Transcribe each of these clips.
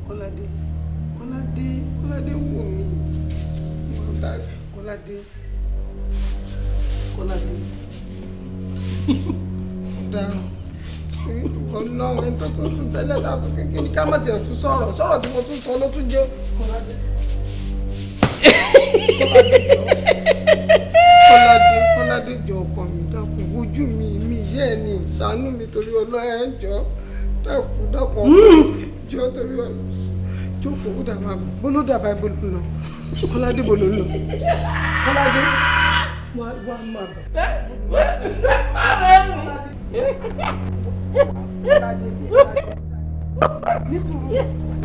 Kọ́ládé wò mí. Kọ́ládé. Ọ̀daràn. Ọlọ́run ẹni tó sùn tẹ́lẹ̀ látọ̀ kékeré ká má tiẹ̀ tún sọ̀rọ̀ tí mo tún sọ ló tún jẹ́ Kọ́ládé. Kọ́ládé jọ ọkọ mi dákun ojú mi yẹ́ ẹ̀ ní ṣàánú mi torí ọlọ́ọ̀ ẹ̀ jọ dákun jọ torí ọlọ́ọ̀ jókòó ó dàbà bolódàbà ìbolo lọ Kọ́ládé bolo lọ Kọ́ládé wà máa bọ̀. Nísùúrù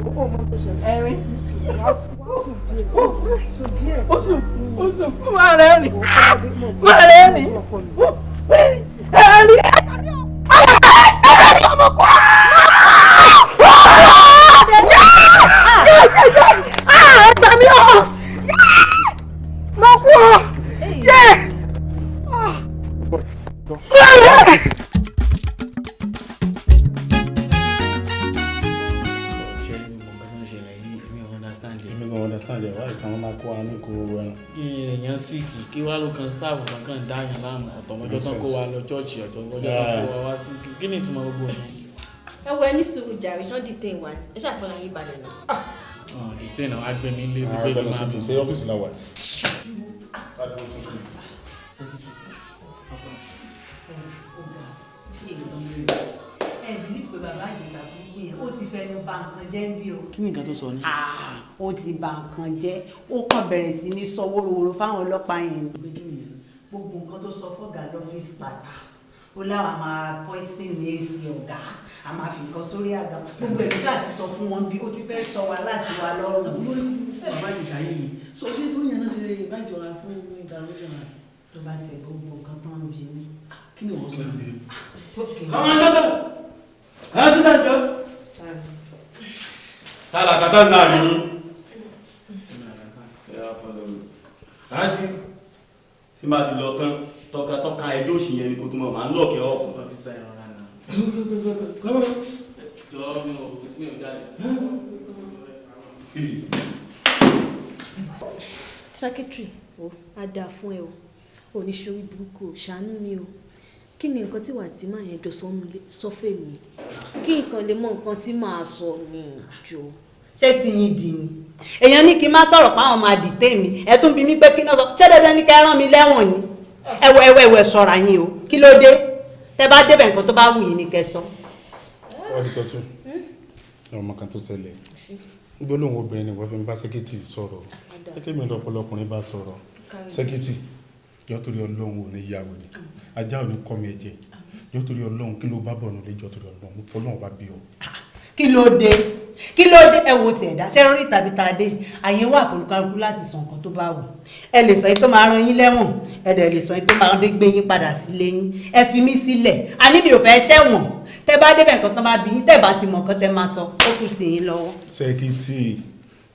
ó mọ tó ṣẹlẹ̀. Ẹ̀rín. Ó sùn. Máa rẹ̀ rìn. Ẹ̀rín. Èèyàn síkì kí wá ló kan staff kankan dáyàn láàmú ọ̀tọ̀mọ́jọ́ tán kó wa lọ chọ́ọ̀chì ọ̀tọ̀mọ́jọ́ tán kó wa wá sí kí ni ìtumọ̀ gbogbo yẹn. Ẹ wo ẹni sùúrù jàre ṣán detain wa ẹ ṣàfihàn yín balẹ̀ náà. Detain náà wá gbé mi lé dígbé mi máa bọ̀. Ṣé ọ́fíìsì náà wà? Kí ni nǹkan tó sọ ní? Ó ti bà nǹkan jẹ́ ó kàn bẹ̀rẹ̀ sí ní sọ wórówóró fáwọn ọlọ́pàá yẹn ni. Gbogbo nǹkan tó sọ fọ́gà lọ́fíìsì pátá ó láwọn máa poison ní èsì ọ̀gá a máa fi nǹkan sórí àga gbogbo ẹ̀rọ ṣáà ti sọ fún wọn bí ó ti fẹ́ sọ wa láti wa lọ́rùn. Bàbá ìṣàyè mi sọ ṣé tó yẹn náà ṣe báyìí wà fún intervention rẹ̀. Tó bá ti gbogbo nǹkan tán ń bí mi. Kí ni wọ́n sọ níbi? Ọmọ sọ́tọ̀! Ẹ sí dájọ́! Tálàkàtà náà ní ṣáájú tí máa ti lọ tán tọ́ka ẹjọ́ òṣì yẹn ni kò tó mọ̀ máa ń lọ́ọ̀kẹ́ ọ̀. Secretary o á dáa fún ẹ o oníṣòrí burúkú ṣàánú mi o kí ni nǹkan tí wàá tí máa yẹn jọ sọ fún mi kí nǹkan lè mọ nǹkan tí màá sọ ní ìjọ. Ṣé ti yín dì ní èèyàn ní kí n má sọ̀rọ̀ páwọn máa dìtẹ̀ mi ẹ tún bí mi pé kí náà sọ ṣé dandan ní kẹ́ rán mi lẹ́wọ̀n ni ẹwẹ́ sọ̀rọ̀ yín o kí ló dé tẹ́ bá débẹ̀ nǹkan tó bá wù yín ni kẹ́ sọ. Ọdún tuntun ọmọ kan tó ṣẹlẹ̀ gbólóhùn obìnrin ni wọ́n fi ń bá sẹ́kítì sọ̀rọ̀ gẹ́gẹ́ mi lọ́pọ̀lọpọ̀rin bá sọ̀rọ̀ sẹ́kítì yọ́ torí Ọlọ́run ò ní yàwó ni ajá ò ní kọ́ mi ẹ̀jẹ̀ yọ́ torí Ọlọ́run kí ló bá bọ̀ nù lẹ́jọ́ torí Ọlọ́run mo fọlọ́run bá bí ọ. Kí ló dé ẹ wo ti ẹ̀dá ṣé rí tàbí ta dé àyè wà fòlùkálùkù láti sọ nǹkan tó bá wù ẹ lè sọ yìí tó máa rán yín lẹ́wọ̀n ẹ dẹ̀ lè sọ yìí tó máa gbé yín padà sílé yín ẹ fi mí sílẹ̀ àní mi ò fẹ́ ṣẹ̀wọ̀n tẹ́ bá débẹ̀ nǹkan tó bá bí yín tẹ́ bá ti mọ̀ nǹkan tẹ́ máa sọ ó kù sí yín lọ́wọ́. sẹ́kítì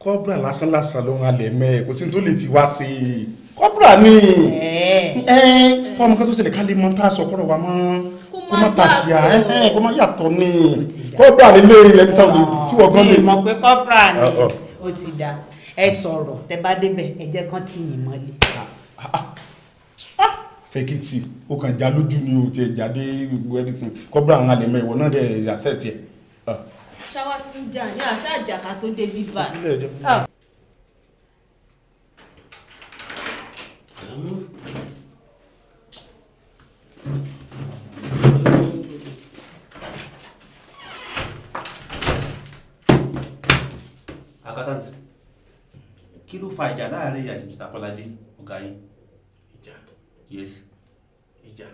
kọ́bùrà lásánlásán ló ń halẹ̀ mẹ́ kò sí ní tó lè fi wá sí i kọ́bùrà ni ọmọ kan tó ṣẹlẹ̀ ká lè mọ tá a sọ kọ́rọ̀ wa mọ́ kó má tàṣíà kó má yàtọ̀ ní kọ́bùrà nílé ẹni tí wọ́n gbọ́n lè. mi mọ̀ pé kọ́bùrà ni ó ti dá ẹ sọ̀rọ̀ tẹ́ bá débẹ̀ ẹ jẹ́ kán tì yín mọ́lẹ̀. sẹ́kítì ó kàn já lójú ni o tiẹ̀ jáde gbogbo everything kọ́bùrà ń halẹ̀ mẹ́ ìwọ náà dẹ̀ yàsẹ̀ tiẹ̀. ṣáwá ti ń jà ní àṣà àjàká tó dé bíbá. Accountant, kí ló fa ìjà láàrin àti Mr. Kọ́ládé ọ̀gá yín? Ìjà? Yes. Ìjà?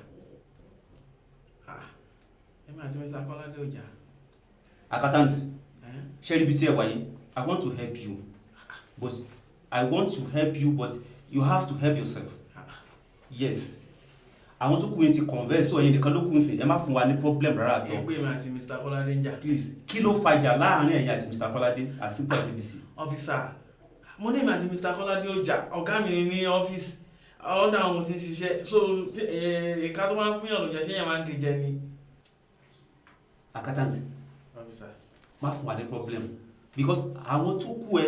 Èmi àti Mr. Kọ́ládé ọjà. Accountant, ṣé rí bí tí ẹ wà yìí? I want to help you. But I want to help you, but you have to help yourself. Yes. Àwọn tó kù yín ti converse ọ̀yìn nìkan ló kù ń sìn ẹ má fún wa ní problem rárá àtọ́. Ẹ pé èmi àti Mr. Kọ́ládé ń jà. Please, kí ló fa ìjà láàrin ẹ̀yin àti Mr. Kọ́ládé as simple as ABC? Officer, mo ní èmi àti Mr. Kọ́ládé ó jà ọ̀gá mi ní ọ́fíìsì ọ̀dà àwọn tí ń ṣiṣẹ́ so ìka tó máa ń fún yàn lójà ṣé yàn máa ń gé ni. Accountant, Officer, má fún wa ní problem because àwọn tó kú ẹ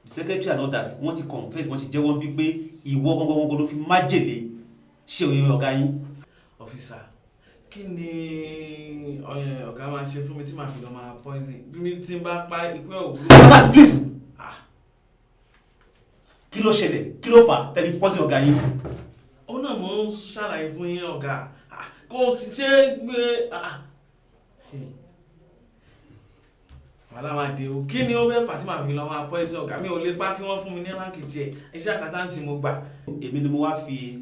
the secretary and others wọ́n ti confess wọ́n ti jẹ́wọ́ bí pé ìwọ gbọ́ngbọ́ngbọ́n ló fi májèlé ṣe òye ọ̀gá yín. Officer, kí ni ọ̀gá máa ṣe fún mi tí màá fi lọ máa poison bí mi tí n bá pa ikú ẹ̀ òwúrọ̀. That please. Kí ló ṣẹlẹ̀ kí ló fà tẹ́lẹ̀ poison ọ̀gá yín. Ó náà mo ń ṣàlàyé fún yín ọ̀gá kò sì ṣe gbé wàhálà máa dé o kí ni ó fẹ́ fà tí màá fi lọ máa poison ọ̀gá mi ò lè pa kí wọ́n fún mi ní ránkì tiẹ̀ iṣẹ́ àkátàǹtì mo gbà. Èmi ni mo wá fi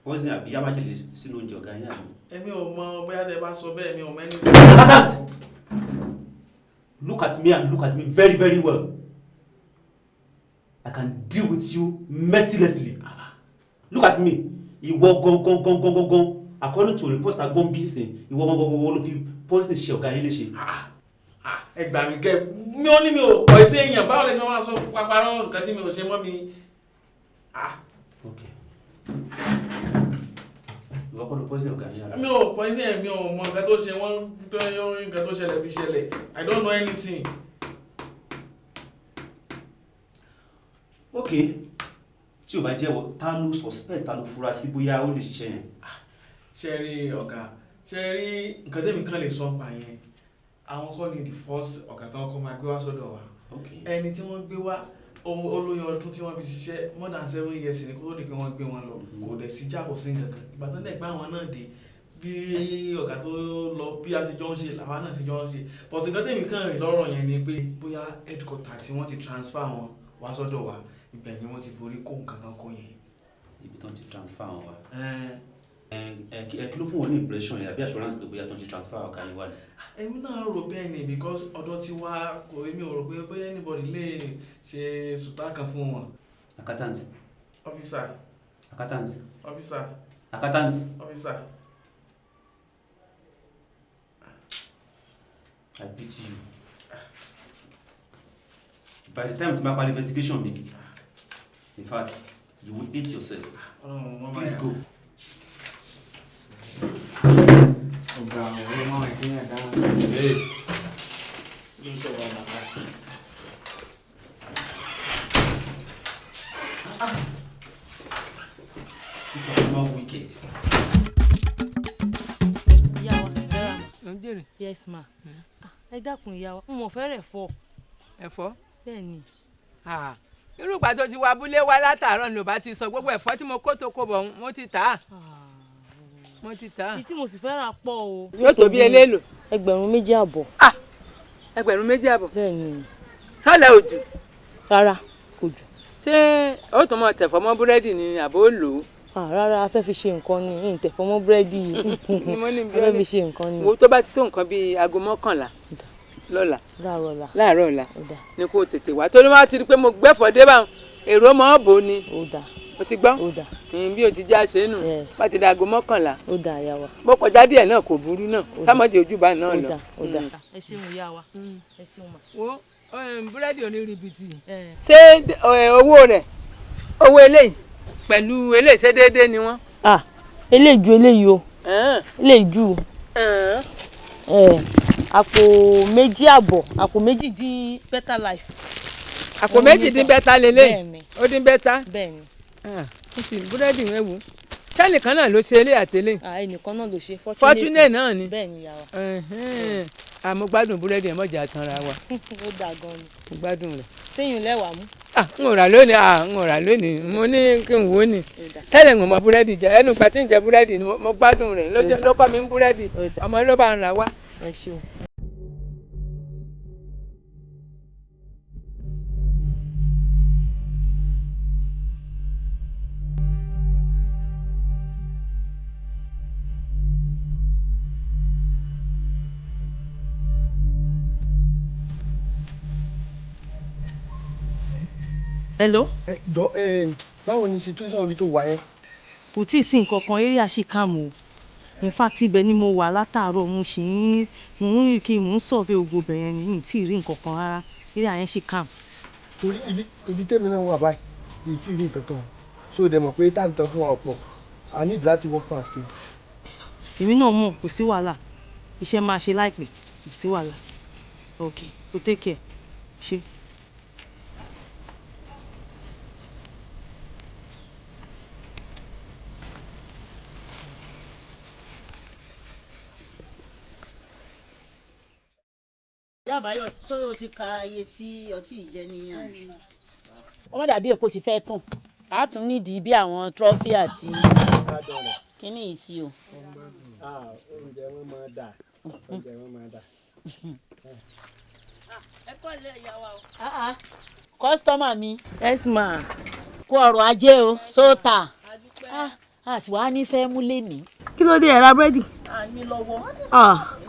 poison àbí májèlé sínú oúnjẹ ọ̀gá yín àbí. Èmi ò mọ bóyá tẹ bá sọ bẹ́ẹ̀ mi ò mẹ́ni. Look at me and look at me very very well. I can deal with you mercilessly. Look at me. Ìwọ gangan according to reports that gbọ́n bí sìn ìwọ gangan ló fi poison ṣe ọ̀gá yín léṣe. Ẹ gbà mí kẹ́ mi ò ní mi ò pọ̀ sí èèyàn báwo lè ṣe máa sọ paparọ́ nǹkan tí mi ò ṣe mọ́ mi. Okay. Ìwọ kọ́ ló poison ọ̀gá yín àbí. Mi ò pọ̀ sí èèyàn mi ò mọ nǹkan tó ṣe wọ́n tó nǹkan tó ṣẹlẹ̀ fi ṣẹlẹ̀ I don't know anything. Okay. Tí o bá jẹ́wọ́ ta ló suspect ta ló fura sí bóyá ó lè ṣiṣẹ́ yẹn. Ṣé rí ọ̀gá ṣé rí nǹkan tẹ́mi kan lè sọ pa yẹn àwọn kọ́ ni the first ọ̀gá tó kọ́ máa gbé wá sọ́dọ̀ wa ẹni tí wọ́n gbé wá olóyè ọdún tí wọ́n fi ṣiṣẹ́ more than 7 years ni kó tó di pé wọ́n gbé wọn lọ kò dẹ̀ sí jábọ̀ sí nǹkan ìgbà tó dẹ̀ gbá àwọn náà dé bí ọ̀gá tó lọ bí a ti jọ ń ṣe làwa náà ti jọ ń ṣe but nǹkan tẹ́mi kan rìn lọ́rọ̀ yẹn ni pé bóyá headquarter tí wọ́n ti transfer wọn wá sọ́dọ̀ wa ibẹ̀ ni wọ́n ti forí kó nǹkan tán kó yẹn. Ibi tán ti transfer wọn wá. Kí ló fún wọn ní impression yẹn àbí assurance pé bóyá tán ti transfer ọ̀gá yín wá ni. Èmi náà rò bẹ́ẹ̀ ni because ọ̀dọ̀ tí wá kò èmi ò rò pé bóyá anybody lè ṣe sùtá kan fún wọn. Accountant. Officer. Accountant. Officer. Accountant. Officer. I pity you. By the time to make an investigation me, in fact, you will hate yourself. Please go. Ọ̀gá ọ̀rọ̀ máa ń kíyàn dáhùn. Yóò sọ̀rọ̀ àlàkà. Stupid, not wicked. Ìyá wa, ẹ̀rọ. Yes ma. Ẹ dákun ìyá wa, mo fẹ́ rẹ̀ fọ́. Ẹ̀fọ́? Bẹ́ẹ̀ni. Irú ìgbà tó ti wá abúlé wá látàárọ̀ ló bá ti sọ gbogbo ẹ̀fọ́ tí mo kó tó kó bọ̀ mo ti tà á. Mo ti tà á. Ìtí mo sì fẹ́ rà pọ̀ o. Yóò tó bí eléèlò. 2,200. 2,200? Bẹ́ẹ̀ni. Sọ́lẹ̀ òjò. Rárá, kò jù. Ṣé ó tún mọ tẹ̀fọ́ mọ́ búrẹ́dì ni àbó lò ó? Rárá, a fẹ́ fi ṣe nǹkan ni, ìtẹ̀fọ́ mọ́ búrẹ́dì. A fẹ́ fi ṣe nǹkan ni. Wo tó bá ti tó nǹkan bíi aago 11 lọ́la. Láàárọ̀ ọ̀la. Ni kò tètè wá. Tó ní wá ti rí pé mo gbẹ́fọ̀ dé bá èrò mọ́ bò ni. O ti gbọ́? Bí o ti já ṣe nù. Bá ti da aago 11. Ó dà ìyá wa. Bó kọjá díẹ̀ náà kò burú náà. Sámọ́jì ojúbà náà lọ. Ó dà. Ẹ ṣeun ìyá wa. Ẹ ṣeun mà. Wo búrẹ́dì onírìbìtì. Ṣé owó rẹ̀ owó eléyìí pẹ̀lú eléyìí ṣe déédéé ni wọ́n? Eléyìí ju eléyìí o. Eléyìí ju. Àpò 2.5 àpò 2 dín better life. Àpò 2 dín better lélẹ̀. Ó dín better. Bẹ́ẹ̀ni. Ó sì búrẹ́dì rẹ̀ wù. Sẹ́nìkan náà ló ṣe ilé àtẹlé. Ẹnìkan náà ló ṣe Fortunate náà ni. Bẹ́ẹ̀ni ìyá wa. Àmọ́ gbádùn búrẹ́dì ẹ̀ mọ̀jà tanra wa. Ó dà gan ni. Mo gbádùn rẹ̀. Sẹ́yìn lẹ́wàá mú. N ò rà lónìí. Mo ní kí n wò ó ni. Tẹ́lẹ̀ ń mọ búrẹ́dì jẹ ẹnu ìgbà tí ń jẹ búrẹ́dì ni mo gbádùn rẹ̀ ló kọ́ mi ń búrẹ́dì. Ọmọ ló bá ń rà wá. Ẹ ṣeun. Hello. Báwo ni situation ibi tó wà yẹn? Kò tí ì sí nǹkan kan eré àṣìkàmù o. In fact ibẹ̀ ni mo wà látàárọ̀ mo sì ń rìn kí mo ń sọ̀fẹ́ ògbó bẹ̀ yẹn ní tí ì rí nǹkan kan rárá eré àyẹn ṣì kàm. Torí ibi tèmi náà wà báyìí kì í tí ì rí nǹkan kan. So dẹ̀ mọ̀ pé táàbì tán fún wa ọ̀pọ̀. I need láti work fast o. Èmi náà mọ̀ kò sí wàhálà. Iṣẹ́ máa ṣe láìpẹ́ kò sí wàhálà. Okay, so take care. ṣe. Yàbáyọ̀ tó o ti ka iye tí ọtí yìí jẹ́ níyàn. Wọ́n dàbí èpo ti fẹ́ tàn. A tún nídìí bí àwọn trọ́fì àti kíní yìí sí o. Oúnjẹ wọn máa dà. Oúnjẹ wọn máa dà. Ẹ kọ́ ilé ìyá wa o. Kọ́sítọ́mà mi. Yes ma. Kú ọrọ̀ ajé o sóòtà. A sì wá nífẹ̀ẹ́ mú lénìí. Kí ló dé ẹ ra búrẹ́dì? A ní lọ́wọ́.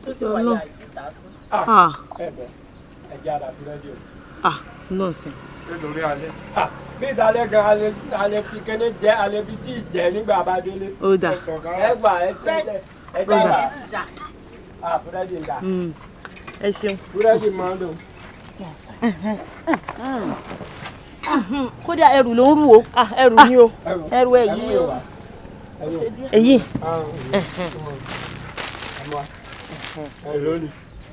Tó ti wà yà àti ìta fún. Ẹ jẹ́ ara búrẹ́dì o. Nọ́ọ̀sì. Nítorí alẹ́. Bí ìsàlẹ̀ gan alẹ́ fi kéde jẹ́ alẹ́ fi tí ì jẹ́ nígbà bá délé. Ó dà. Ẹ gbà ẹ tẹ́tẹ́ ẹ dára. Búrẹ́dì ń dà. Ẹ ṣeun. Búrẹ́dì máa ń dùn. Kódà ẹrù ló ń rù o. Ẹrù ni o. Ẹrù ẹ yìí o. Èyí.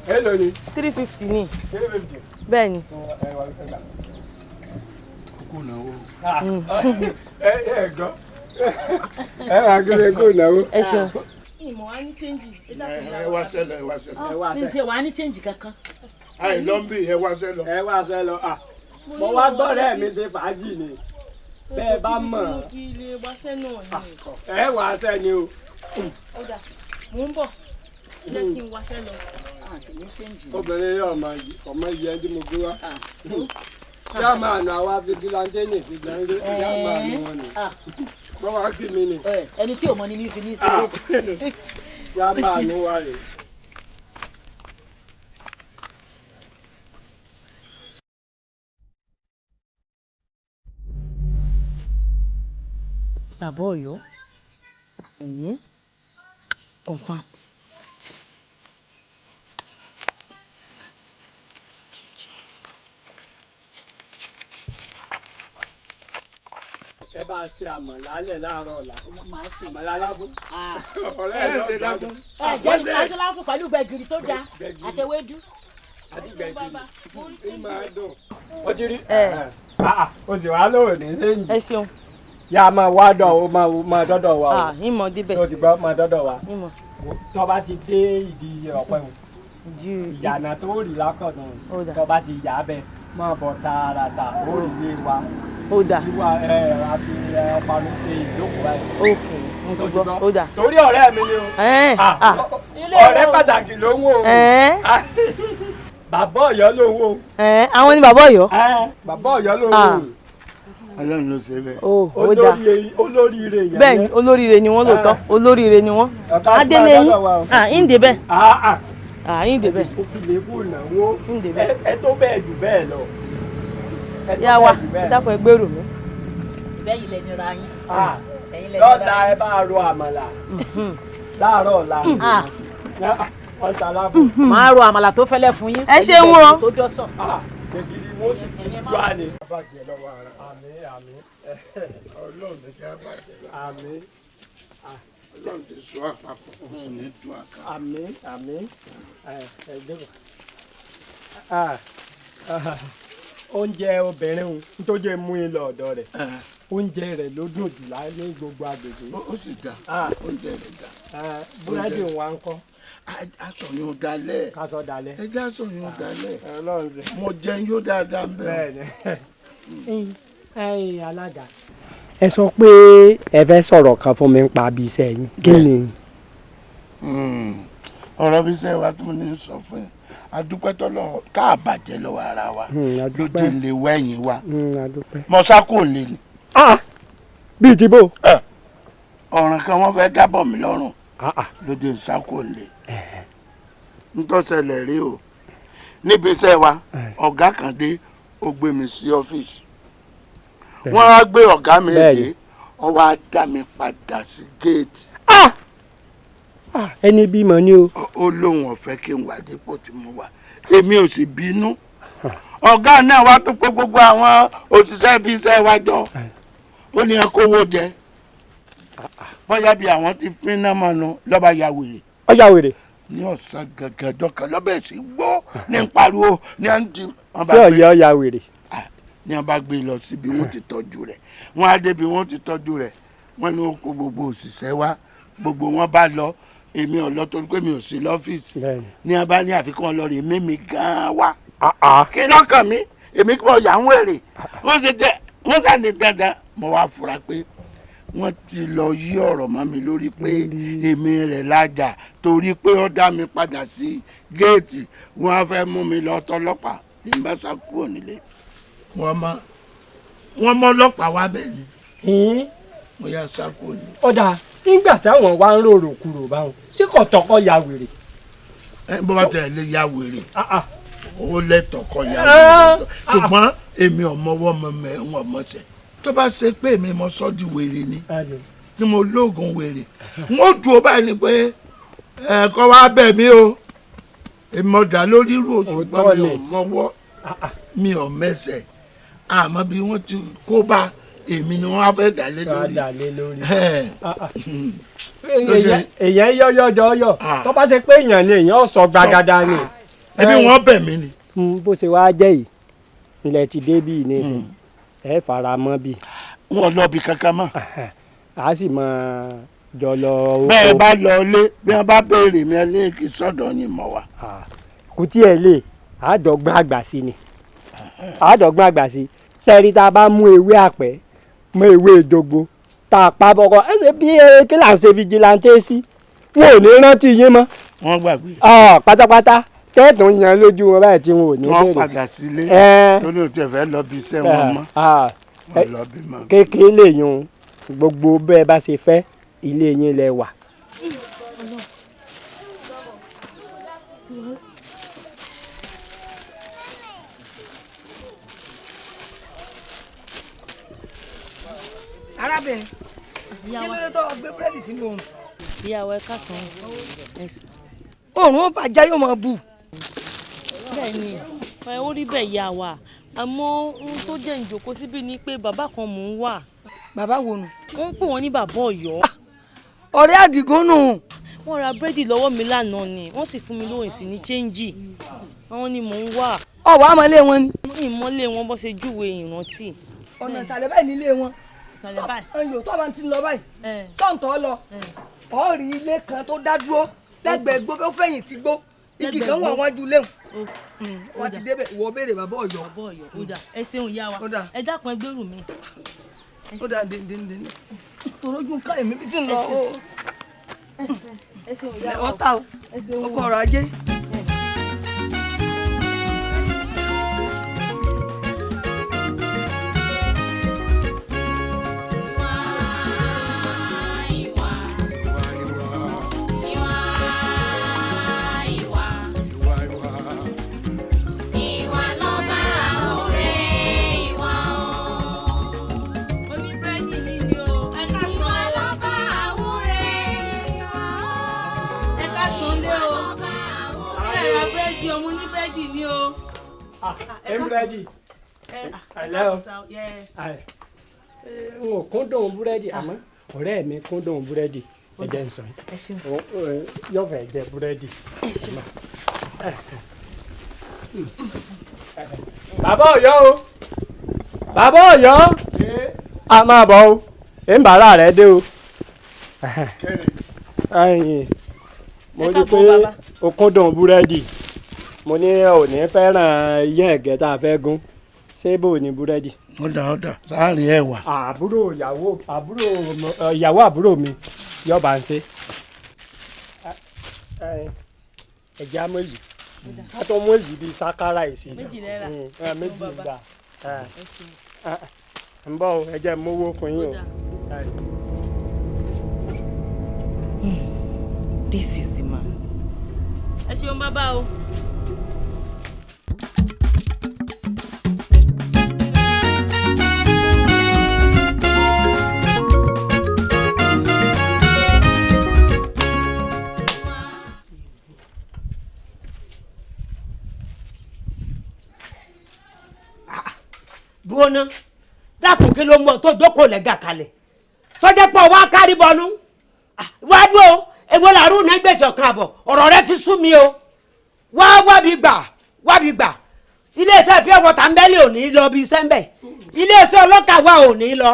Èló ni? 350 ni. 350. Bẹ́ẹ̀ ni. Kókó náwó. Ẹ gbọ́. Ẹ wá gbé kó náwó. Ẹ ṣeun. Ìmọ̀ wa ní chẹ́ǹjì. Ẹ wá sẹ́lọ̀, ẹ wá sẹ́lọ̀. Ní ṣe wà ní chẹ́ǹjì kankan. Àì lọ́mbì ẹ wá sẹ́lọ̀. Ẹ wá sẹ́lọ̀. Mo wá gbọ́dọ̀ mi ṣe fàájì ni. Bẹ́ẹ̀ bá mọ̀. Ẹ wá sẹ́ ni o. Mo ń bọ̀. Jẹ́ kí n waṣẹ́ lọ. Obìnrin yóò ọmọ yẹ ẹni mo gbé wá. Yá máa nù àwa fìdílàndéènì fìdílàndé yá máa nù wọn ni. Wọ́n wá kí mi ni. Ẹni tí ò mọ ni mi fi ní sílẹ̀. Yá máa nù wá rè. Bàbá Ọ̀yọ́. Confirm. Ẹ bá ṣe àmàlà alẹ́ láàárọ̀ ọ̀la. Màá ṣe. Àmàlà alábùn. Ọ̀rẹ́ ẹ̀ ṣe dákun. Jẹ́ ìfásíláfù pẹ̀lú gbẹ̀gìrì tó dáa àtẹwédú. Àti gbẹ̀gìrì. Ó máa dùn. Ó ti rí. O sì wá lóò ní sẹ́yìn. Ẹ ṣeun. Yá máa wá dọ̀ o máa dọ́dọ̀ wa o. Ìmọ̀ débẹ̀. Tó ti gbọ́ máa dọ́dọ̀ wa. Ìmọ̀. Tó bá ti dé ìdí ọ̀pẹ o. Ìyànà tó rí lákọ̀ọ́nù. Tó bá ti yà á bẹ̀ máa bọ̀ tààràtà ó rí ilé wa. Ó dà. Ìwà àbí ọ̀panu ṣe ìjókòó báyìí. Ok, mo ti gbọ́. Ó dà. Torí ọ̀rẹ́ mi ni o. Ọ̀rẹ́ pàtàkì ló ń wò ó. Bàbá Ọ̀yọ́ ló ń wò ó. Àwọn ni bàbá Ọ̀yọ́. Bàbá Ọ̀yọ́ ló ń wò ó. Ọlọ́run ló ṣe bẹ́ẹ̀. Ó dà. Olóríire yẹn. Bẹ́ẹ̀ ni olóríire ni wọ́n lóòótọ́. Olóríire ni wọ́n. Adélé yín. Ìǹdè bẹ́ẹ̀. Ìǹdè bẹ́ẹ̀. Òkìlẹ̀ kò náwó. Ìǹdè bẹ́ẹ̀. Ẹ tó bẹ́ẹ̀ jù bẹ́ẹ̀ lọ. Yá wa, dákun ẹ gbèrò mi. Bẹ́yìn lẹ́ni ra yín. Lọ́la ẹ bá ro àmàlà. Láàárọ̀ ọ̀la. Wọ́n ta láàbù. Màá ro àmàlà tó fẹ́lẹ́ fún yín. Ẹ ṣeun o. Tó dọ́sàn. Gbẹ̀gìrì wọ́n sì kí dúrà ni. Bàjẹ́ lọ́wọ́ ara. Àmín. Ọlọ́run ló jẹ́ bàjẹ́ lọ́wọ́. Àmín. Ọlọ́run ti sọ àpapọ̀ kò sì ní tú àká. Àmín. Ẹ dẹ́gbà. Oúnjẹ obìnrin òun tó jẹ́ mú in lọ ọ̀dọ̀ rẹ̀. Oúnjẹ rẹ̀ ló dùn jù láyé ní gbogbo agbègbè. Ó sì dá. Oúnjẹ rẹ̀ dá. Búrẹ́dì òun wá ń kọ́. Aṣọ yóò dalẹ̀. Kásọ dalẹ̀. Ẹ jẹ́ aṣọ yóò dalẹ̀. Ọlọ́run ṣe. Mo jẹun yóò dáadáa ń bẹ̀rẹ̀. Bẹ́ẹ̀ni. Ẹ̀yin alága. Ẹ sọ pé ẹ fẹ́ sọ̀rọ̀ kan fún mi nípa bí iṣẹ́ yín. Kí ni? Ọ̀rọ̀ bí iṣẹ́ wa tó ní sọ fún yín. Adúpẹ́ tọ́lọ́ ká àbàjẹ́ lọ́wọ́ ara wa. Lóde lè wẹ̀yìn wa. Mo sá kò lè ní. Bíi ti bò. Ọ̀ràn kan wọ́n fẹ́ dábọ̀ mí lọ́rùn. Lóde ń sá kò lè. Ntọ́sẹ̀lẹ̀ rí o. Níbi iṣẹ́ wa, ọ̀gá kan dé, ó gbé mi sí ọ́fíìsì. Wọ́n á gbé ọ̀gá mi dé, wọ́n wá dá mi padà sí géètì. Ẹni bímọ ni o. Ó lóun ọ̀fẹ́ kí n wà dípò tí mo wà. Èmi ò sì bínú. Ọ̀gá náà wá tó pé gbogbo àwọn òṣìṣẹ́ ibi iṣẹ́ wa jọ. Ó ní ẹ kówó jẹ. Bóyá bí àwọn ti fín náà mọ́nu lọ́ba ya wèrè. Ó ya wèrè. Ní ọ̀sán gàgàjọ kan lọ́bẹ̀ sí gbó ní pariwo ní ṣé ọ̀yẹ́ ọ̀ya wèrè. ní wọ́n bá gbé lọ síbi wọ́n ti tọ́jú rẹ̀ wọ́n á débi wọ́n ti tọ́jú rẹ̀ wọ́n ní kó gbogbo òṣìṣẹ́ wá gbogbo wọn bá lọ èmi ò lọ torí pé mi ò sí lọ́fíìsì ní wọ́n bá ní àfikún ọlọ́rin mímí gan-an wá kí lọ́kàn mi èmi kò yà ń wèrè wọ́n sá ní dandan mo wá fura pé wọ́n ti lọ yí ọ̀rọ̀ mọ́ mi lórí pé èmi rẹ̀ lájà torí pé ó dá mi padà sí géètì wọ́n á fẹ́ mú mi lọ tọlọ́pàá ní bá sá kúrò nílé wọ́n mọ ọlọ́pàá wá bẹ́ẹ̀ ni mo yá sá kúrò ní. ọ̀dà nígbà táwọn wá ń rorò kúrò báwọn ṣé kò tọkọ ya wèrè. bó bá tẹ̀ lé ya wèrè ó lẹ́tọ̀ọ́ kọ́ ya wèrè ṣùgbọ́n èmi ọ̀mọ́wọ́ mọ̀ mọ̀ọ́sẹ̀ tó bá ṣe pé èmi mo sọ́ di wèrè ni mo lóògùn wèrè n ó dúró báyìí ni pé kọ́ wá bẹ̀ mí o èmi ọ̀dà lórí irú òṣùpá mi ò mọ́wọ́ mi ò mẹ́sẹ̀ àmọ́ bí wọ́n ti kó bá èmi ni wọ́n á fẹ́ dà lé lórí. èèyàn yọ̀yọ̀yọ̀ tó bá ṣe pé èèyàn ni èèyàn sọ gbàgádà ni. ẹbí wọn bẹ̀ mí ni. bó ṣe wá jẹ́ yìí ilẹ̀ ti dé bíi ní ẹ fara mọ́ bíi. wọn lọ bí kankan mọ́. a sì máa jọ lọ. bẹ́ẹ̀ bá lọ lé bí wọ́n bá béèrè mi ní kí sọ́dọ̀ yín mọ́ wa. kò tiẹ̀ lè àádọ́gbọ́n àgbà sí ni àádọ́gbọ́n àgbà sí sẹ́ẹ̀rí tá a bá mú ewé àpẹ́ mọ ewé ìdógbò tá a pa bọ́kọ ẹ ṣe bí kí là ń ṣe fìjìláńtẹ́ sí wọn ò ní rántí yín mọ́. wọ́n gbàgbé. pátápátá tẹ́ẹ̀tún yan lójú wọn báyìí tí wọn ò ní bẹ̀rẹ̀. wọ́n padà sílé lórí òtí ẹ̀fẹ́ lọ bí iṣẹ́ wọn mọ́. wọ́n lọ bí mọ́. kékeré lè yun gbogbo bẹ́ẹ̀ bá ṣe fẹ́ ilé yín lẹ wà. arábìnrin kí ló dé tó gbé búrẹ́dì sínú oòrùn. ìyàwó ẹ káàsán. oòrùn ó bàjá yóò máa bù. bẹ́ẹ̀ ni ó rí bẹ́ẹ̀ yà wá àmọ́ ohun tó jẹ́ ìjòkó síbí ni pé bàbá kan mò ń wà. bàbá wo nù. wọ́n ń pè wọ́n ní bàbá Ọ̀yọ́. ọ̀rẹ́ Àdìgún nù. wọ́n ra búrẹ́dì lọ́wọ́ mi lánàá ni wọ́n sì fún mi lóhùn sí ní chẹ́ńjì àwọn ni mò ń wà. ọ̀wọ́ àmọ́lé wọn ni. ìmọ̀lé wọn bó ṣe júwe ìrántí. ọ̀nà ìsàlẹ̀ báyìí nílé wọn. ìsàlẹ̀ báyìí. ẹyọ tó bá ti lọ báyìí tọ̀ǹtọ̀ lọ ọ̀ rí ilé kan tó dá dúró lẹ́gbẹ̀ẹ́ gbó ó fẹ̀yìn ti gbó igi kan wà wájú léwu wọ́n ti débẹ̀ ìwọ béèrè bàbá Ọ̀yọ́. bàbá Ọ̀yọ́ ó dà ẹ ṣeun ìyá wa ẹ dákun ẹgbẹ́rù mi. ó dà díndín torójú ká èmi bí ti ń lọ o ọ̀tá o ọkọ̀ ọ̀rọ̀ ajé. búrẹ́dì àlẹ́ o n ò kúndùn búrẹ́dì àmọ́ ọ̀rẹ́ mi kúndùn búrẹ́dì ẹ̀jẹ̀ ń sọ yìí yóò fẹ́ jẹ búrẹ́dì. bàbá Ọ̀yọ́ o bàbá Ọ̀yọ́ a máa bọ̀ o ìbára rẹ dé o mo rí i pé o kúndùn búrẹ́dì mo ní ò ní fẹ́ràn iyán ẹ̀gẹ́ tá a fẹ́ gún ṣé bò ní búrẹ́dì. ọ̀dà sáàrin ẹ̀ wà. ìyàwó àbúrò mi yọba ń ṣe ẹ̀jẹ̀ amọ̀lì ká tó mú èyí bíi sákárà ìsìn méjì náírà ń bọ̀ ẹ̀jẹ̀ mówó fún yín o. This is the man. ẹ ṣeun bàbá o. dúró ná dákun kí ló mú ọ tó jókòó lẹ́gà kalẹ̀ tó jẹ́ pọ̀ wá kárí bọnú wá dúró èwo làrú náà gbèsè ọ̀kan àbọ̀ ọ̀rọ̀ rẹ ti sú mi o wábi gbà iléeṣẹ́ pure water ń bẹ́lẹ̀ ò ní lọ bí iṣẹ́ ń bẹ̀ iléeṣẹ́ ọlọ́kà wa ò ní lọ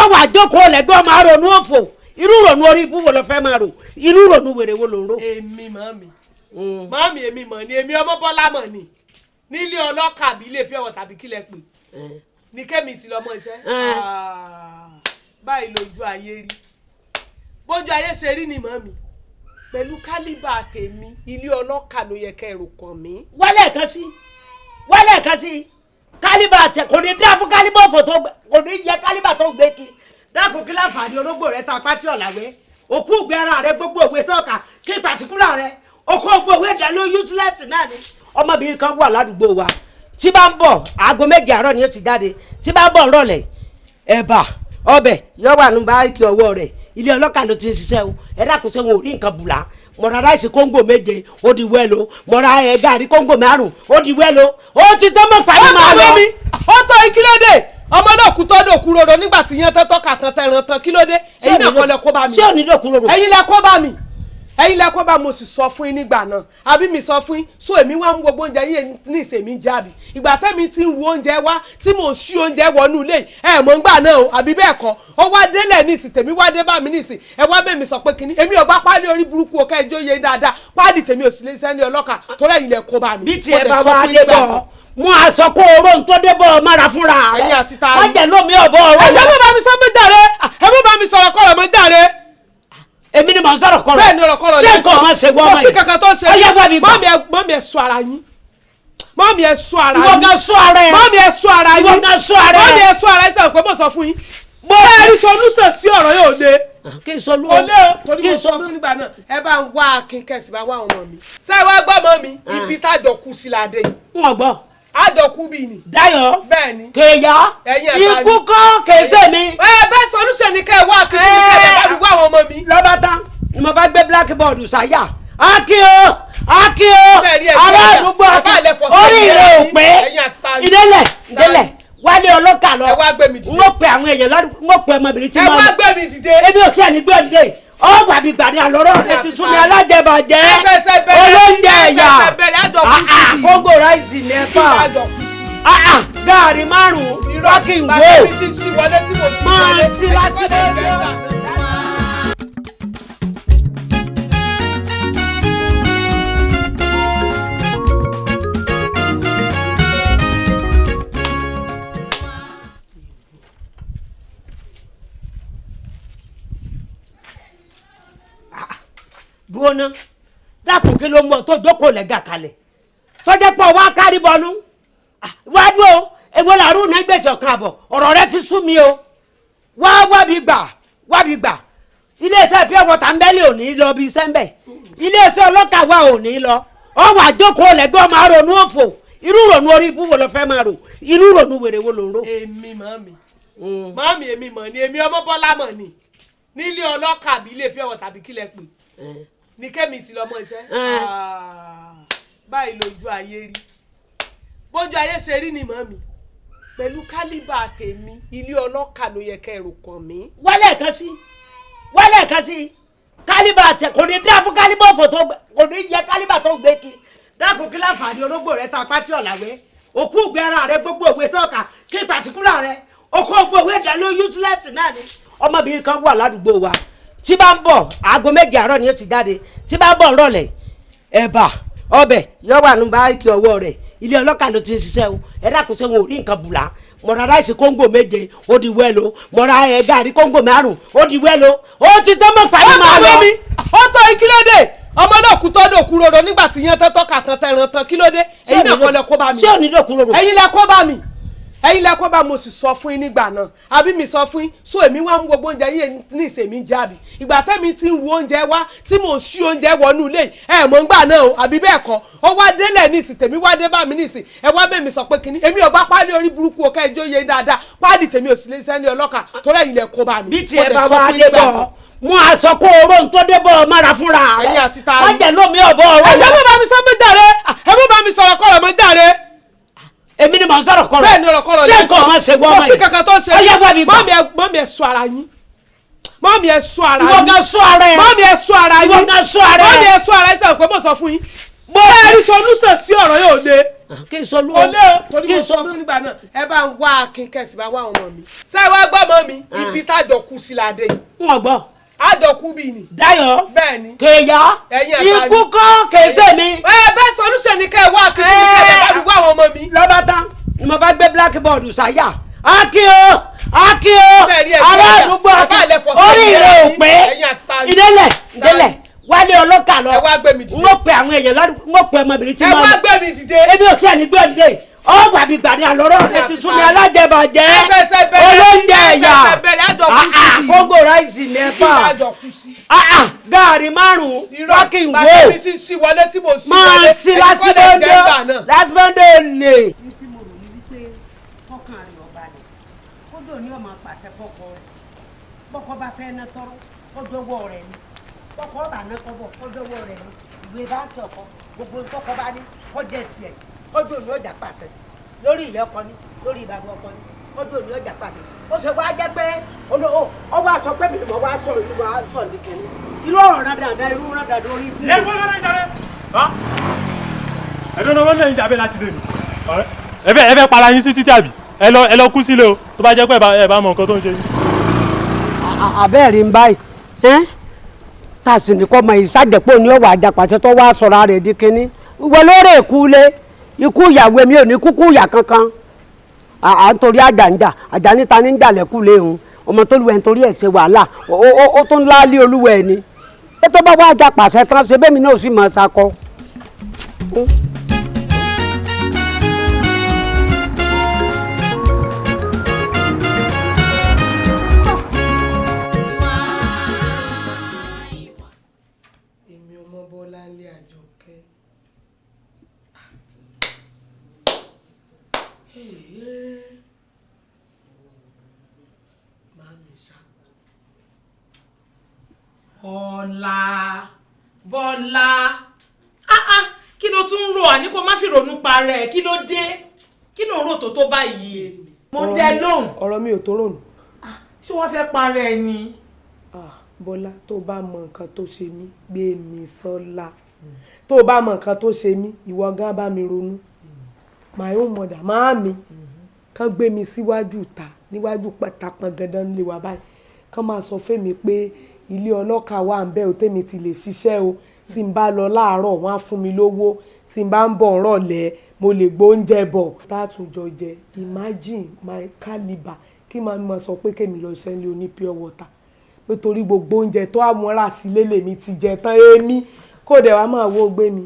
ọwọ́ àjókòó lẹ́gbẹ́ máa ronú òfò irú ronú orí ibú wo lọ fẹ́ máa rò irú ronú wèrè wo ló ń rò. èmi màmí èmi mọ̀ ni èmi ọmọ bọ́lá mọ̀ ni nílé ọlọ́kà bí ilé pure water bí kílẹ̀ pè ní kẹ́mi ti lọ́mọ iṣẹ́ báyìí lójú ayé rí bójú ayé ṣe rí ni màmí pẹ̀lú kálíbà tèmi ilé ọlọ́kà ló yẹ kẹ́ ẹ̀rù kàn mí. wálé kan sí kálíbà tẹ kò ní dá fún kálíbà òfò tó kò ní yẹ kálíbà tó gbé kí dákun kí láǹfààní ológbò rẹ ta pátí ọ̀làwé òkú ìgbé ara rẹ gbogbo òwe tọ́ka kí pàtíkúlà rẹ òkú ògbó òwe ìjà ló useless náà ni. ọmọbìnrin kan wà ládùúgbò wa tí bá ń bọ̀ aago 7 àárọ̀ ni ó ti jáde tí bá ń bọ̀ rọ̀lẹ́ ẹ̀bà ọbẹ̀ yọ wà nù báyìí ọwọ́ rẹ̀ ilé ọlọ́kà ló ti ń ṣiṣẹ́ o ẹ dákun ṣé wọn ò rí nǹkan bùlá mọ̀ra ráìsì kóńgò 7 ó di wẹ́lo mọ̀ra gàrí kóńgò 5 ó di wẹ́lo ó ti tọ́ mọ̀ pàdé máa lọ. ó tó ìkílódé ọmọ náà kú tọ́dọ̀ kú roro nígbà tí yẹn tọ́tọ́ kà tán tẹran tán kílódé ẹ̀yin náà kọ́ lẹ kó bá mi. ṣé ò ní lò kú roro. ẹ̀yin lẹ kó bá mi ẹ̀yin lẹ kó bá mo sì sọ fún yín nígbà náà àbí mi sọ fún yín so èmi wá ń gbogbo oúnjẹ yín ní ìsèmí jábì ìgbà tẹ́mi ti ń ru oúnjẹ wá tí mò ń ṣí oúnjẹ wọnú ilé ẹ̀ mọ̀ ń gbà náà o àbí bẹ́ẹ̀ kọ́ ó wá délẹ̀ ní ìsìn tèmi wá dé bá mi ní ìsìn ẹ wá bẹ́ẹ̀ mi sọ pé kínní èmi ò bá páálí orí burúkú o kẹ́ẹ̀jọ́ yé dáadáa páálí tèmi ò sì lè sẹ́ni ọlọ́kà tó lẹ́yìn lẹ kó bá mi. bí tiẹ̀ bá wá dé bọ̀ mo àṣọ kó oró ń tó dé bọ̀ mára fúnra rẹ̀ wọ́n jẹ́ lómi ọ̀bọ ọ̀rọ̀ ẹ̀ ẹ̀ bá mi sọ mí jàre ẹ̀ bá mi sọ̀rọ̀ kọ́rọ̀ mọ́ jàre èmi ni mò ń sọ̀rọ̀ kọ́rọ̀ bẹ́ẹ̀ ni ọ̀rọ̀ kọ́rọ̀ ṣé nǹkan ọmọ ṣe wọ́n ọmọ yìí kò sí kankan tó ṣe ọyá wà mí gbà mọ́mí ẹ̀ sọ ara yín mọ́mí ẹ̀ sọ ara yín ìwọ gan sọ ara ẹ mọ́mí ẹ̀ sọ ara yín ìwọ gan sọ ara ẹ mọ́mí ẹ̀ sọ ara yín sọ̀rọ̀ pé mo sọ fún yín bó ẹ rí solúsẹ̀ sí ọ̀rọ̀ yóò dé kí n sọlú o lé o torí mo sọ fún nígbà náà ẹ bá ń wá akin kẹsì bá wá ọmọ mi ṣé ẹ wá gbọ́ mọ́ mi ibi tájọ kú sí ládé yìí. wọn gbọ́. àjọkú bí ni. Dayọ̀ bẹ́ẹ̀ni. kéèyà ikú kọ́ kèsè mi. bẹ́ẹ̀ solution ni kẹ́ ẹ wá akin kí ẹ bá mi wá àwọn ọmọ mi. lọ́ba tán ni mo bá gbé blackboard ṣáyà akíó ará àdúgbò orí rẹ̀ ò pé ìdélẹ̀ wálé ọlọ́kà lọ n ó pe àwọn èèyàn ládùúgbò n ó pe ọmọbìnrin tí mo lọ ẹ wá gbé mi dìde. ebi ò tí ẹ ní gbé dìde ọgbà bí gbàdé àlọ́rọ̀ rẹ ti tún ní alájẹbàjẹ́ olóúnjẹ ẹ̀yà kóńgò ráìsì mẹ́fà gààrí 5 rọ́kì wò máa sí lásìkò. dúró ná dákun kí ló mọ tó jókòó lẹ́gà kalẹ̀ tó jẹ́ pọ̀ wá kárí bọnú wá dúró èwo làrú ní gbèsè ọ̀kan àbọ̀ ọ̀rọ̀ rẹ ti sú mi o wábi gbà iléeṣẹ́ pure water ń bẹ́lẹ̀ ò ní lọ bí iṣẹ́ ń bẹ̀ iléeṣẹ́ ọlọ́kà wa ò ní lọ ọwọ́ àjókòó lẹ́gbẹ́ máa ronú òfò irú ronú orí ibú wo lọ fẹ́ máa rò irú ronú wèrè wo ló ń rò. èmi màmí èmi mọ̀ ni èmi ọmọ bọ́lá mọ̀ ni nílé ọlọ́kà bí ilé pure water bí kílẹ̀ pè ní kẹ́mi ti lọ́mọ iṣẹ́ báyìí lójú ayé rí bójú ayé ṣe rí ni màmí pẹ̀lú kálíbà tèmi ilé ọlọ́kà ló yẹ kẹ́ ẹ̀rù kàn mí. wálé kan sí kálíbà tẹ kò ní dá fún kálíbà òfò tó kò ní yẹ kálíbà tó gbé kí dákun kí láǹfààní ológbò rẹ ta pátí ọ̀làwé òkú ìgbé ara rẹ gbogbo òwe tọ́ka kí pàtíkúlà rẹ òkú ògbó òwe dá ló useless náà ni. ọmọbìnrin kan wà ládùúgbò wa tí bá ń bọ̀ aago 7 àárọ̀ ni ó ti jáde tí bá ń bọ̀ rọ̀lẹ́ ẹ̀bà ọbẹ̀ yọ wà nù báyìí ọwọ́ rẹ̀ ilé ọlọ́kà ló ti ń ṣiṣẹ́ o ẹ dákun ṣé wọn ò rí nǹkan bùlá mọ̀ra ráìsì kóńgò 7 ó di wẹ́lo mọ̀ra gàrí kóńgò 5 ó di wẹ́lo ó ti tọ́ mọ̀ pàdé máa lọ. ó tó ìkílódé ọmọ náà kú tọ́dọ̀ kú roro nígbà tí yẹn tọ́tọ́ kà tán tẹran tán kílódé ẹ̀yin náà kọ́ lẹ kó bá mi. ṣé ò ní lò kú roro. ẹ̀yin lẹ kó bá mi ẹ̀yin lẹ kó bá mo sì sọ fún yín nígbà náà àbí mi sọ fún yín so èmi wá ń gbogbo oúnjẹ yín ní ìsèmí jábì ìgbà tẹ́mi ti ń ru oúnjẹ wá tí mò ń ṣí oúnjẹ wọnú ilé ẹ̀ mọ̀ ń gbà náà o àbí bẹ́ẹ̀ kọ́ ó wá délẹ̀ ní ìsìn tèmi wá dé bá mi ní ìsìn ẹ wá bẹ́ẹ̀ mi sọ pé kínní èmi ò bá páálí orí burúkú o kẹ́ẹ̀jọ́ yé dáadáa páálí tèmi ò sì lè sẹ́ni ọlọ́kà tó lẹ́yìn lẹ kó bá mi. bí tiẹ̀ bá wá dé bọ̀ mo àṣọ kó oró ń tó dé bọ̀ mára fúnra rẹ̀ wọ́n jẹ́ lómi ọ̀bọ ọ̀rọ̀ ẹ̀ bá mi sọ mí jàre ẹ̀ bá mi sọ̀rọ̀ kọ́rọ̀ mọ́ jàre èmi ni mò ń sọ̀rọ̀ kọ́rọ̀ bẹ́ẹ̀ ni ọ̀rọ̀ kọ́rọ̀ ṣé nǹkan ọmọ ṣe wọ́n mọ̀ yìí kò sí kankan tó ṣe ọyá wà mí gbà mọ́mí ẹ̀ sọ ara yín mọ́mí ẹ̀ sọ ara yín ìwọ gan sọ ara ẹ mọ́mí ẹ̀ sọ ara yín ìwọ gan sọ ara ẹ mọ́mí ẹ̀ sọ ara yín sẹ́wọ̀n pé mo sọ fún yín bẹ́ẹ̀ rí solúsẹ̀ sí ọ̀rọ̀ yóò dé kí n sọ lóò. olè o torí mo sọ fún nígbà náà ẹ bá ń wá akin kẹsì bá wá àwọn ọmọ mi. ṣé ẹ wá gbọ́ ọmọ mi ibi tájọ kú sí ládé yìí. n ò gbọ́. àjọkú bíi ni. Dayọ̀. bẹ́ẹ̀ni. kèèyà ikú kọ́ kèéṣe mi. bẹ́ẹ̀ solution ni kẹ́ ẹ wá akin kí ni kẹ́ ẹ bá mi wá àwọn ọmọ mi. lọ́ba tán ni mo bá gbé blackboard ṣáyà Akin o ará àdúgbò Akin orí rẹ̀ ò pé ìdélẹ̀ wálé ọlọ́kà lọ n ó pe àwọn èèyàn ládùúgbò n ó pe ọmọbìnrin tí mo lọ ebi ò tí ẹ̀ ní gbé ọdún ọ wà bí gbàdé àlọ́rọ́ rẹ ti tún ní alájẹbàjẹ́ olóúnjẹ ẹ̀yà kóńgò ráìsì mẹ́fà gaari márùn-ún wákì wo máa sí lásìbọ́ndé lè. ní ọmọ pàṣẹ fọkọ rẹ bọkọ bá fẹ́ ná tọrọ kọjọwọ rẹ ni bọkọ bá ná kọbọ kọjọwọ rẹ ni ìwé báńkì ọkọ gbogbo tọkọ bá ní kọjẹ tiẹ̀ kọjọ ní ọjà pàṣẹ lórí ìyá ọkọ ni lórí ìbàbọ ọkọ ni kọjọ ní ọjà pàṣẹ ó ṣe wá jẹ pé ó wá sọ pé mi mọ wá sọ ìlú wa sọ nìkẹni ìlú ọ̀rọ̀ náà dáadáa irú náà dáadáa orí ìlú. ẹ wọ́n lọ́nà ìjàre ẹ̀dùn náà wọ́n lè ń jàbẹ́ láti lè nù ẹ fẹ́ para yín sí títí àbí ẹ lọ kú sílé o tó bá jẹ́ pé ẹ bá mọ nǹkan tó ń ṣe yín. àbẹ́ẹ̀rí ń báyìí tá a sì ní kọ́ mọ ìsájẹ̀pọ̀ ní ọ̀wà àjàpàṣẹ tó wá sọ̀rọ̀ rẹ̀ di kínní ìwọ lórí ikú ìyàwó èmi ò ní kúkú ìyà kankan à ń torí àjà níta ní jà lẹ́kù léhùn ọmọ tó lu ẹ̀ ń torí ẹ̀ ṣe wàhálà ó tún láálí olúwẹ̀ ni ètò bá wá àjàpàṣẹ tán ṣe bẹ́ẹ̀ mi náà sì mọ̀ ṣakọ. Bọ́lá kí ló tún ń rò àní kó má fi ronú pa rẹ̀ kí ló dé kí ló ń rò tó báyìí. mo dẹ lóhùn. ọ̀rọ̀ mi ò tó rònú. ṣé wọ́n fẹ́ pa rẹ̀ ni. Bọ́lá tó bá mọ nǹkan tó ṣe mí gbé mi sọ́lá tó bá mọ nǹkan tó ṣe mí ìwọ gan bá mi ronú my own mother máa mi kàn gbé mi síwájú ta níwájú pàtàkùn gandan nílé wa báyìí kàn máa sọ fẹ́mi pé ilé ọlọ́kà wà ń bẹ́ ò tèmi ti lè ṣiṣẹ́ o tí n bá lọ láàárọ̀ wọ́n á fún mi lówó tí n bá ń bọ̀ rọ̀lẹ́ mo lè gbóúnjẹ bọ̀ tátùjọ jẹ imagine my calibre kí màá mọ̀ sọ pé kémi lọ ṣẹ́ ní oní pure water pé torí gbogbo oúnjẹ tó àmúra sílé lèmi ti jẹ tán èmi kó dẹ̀ wá máa wó gbé mi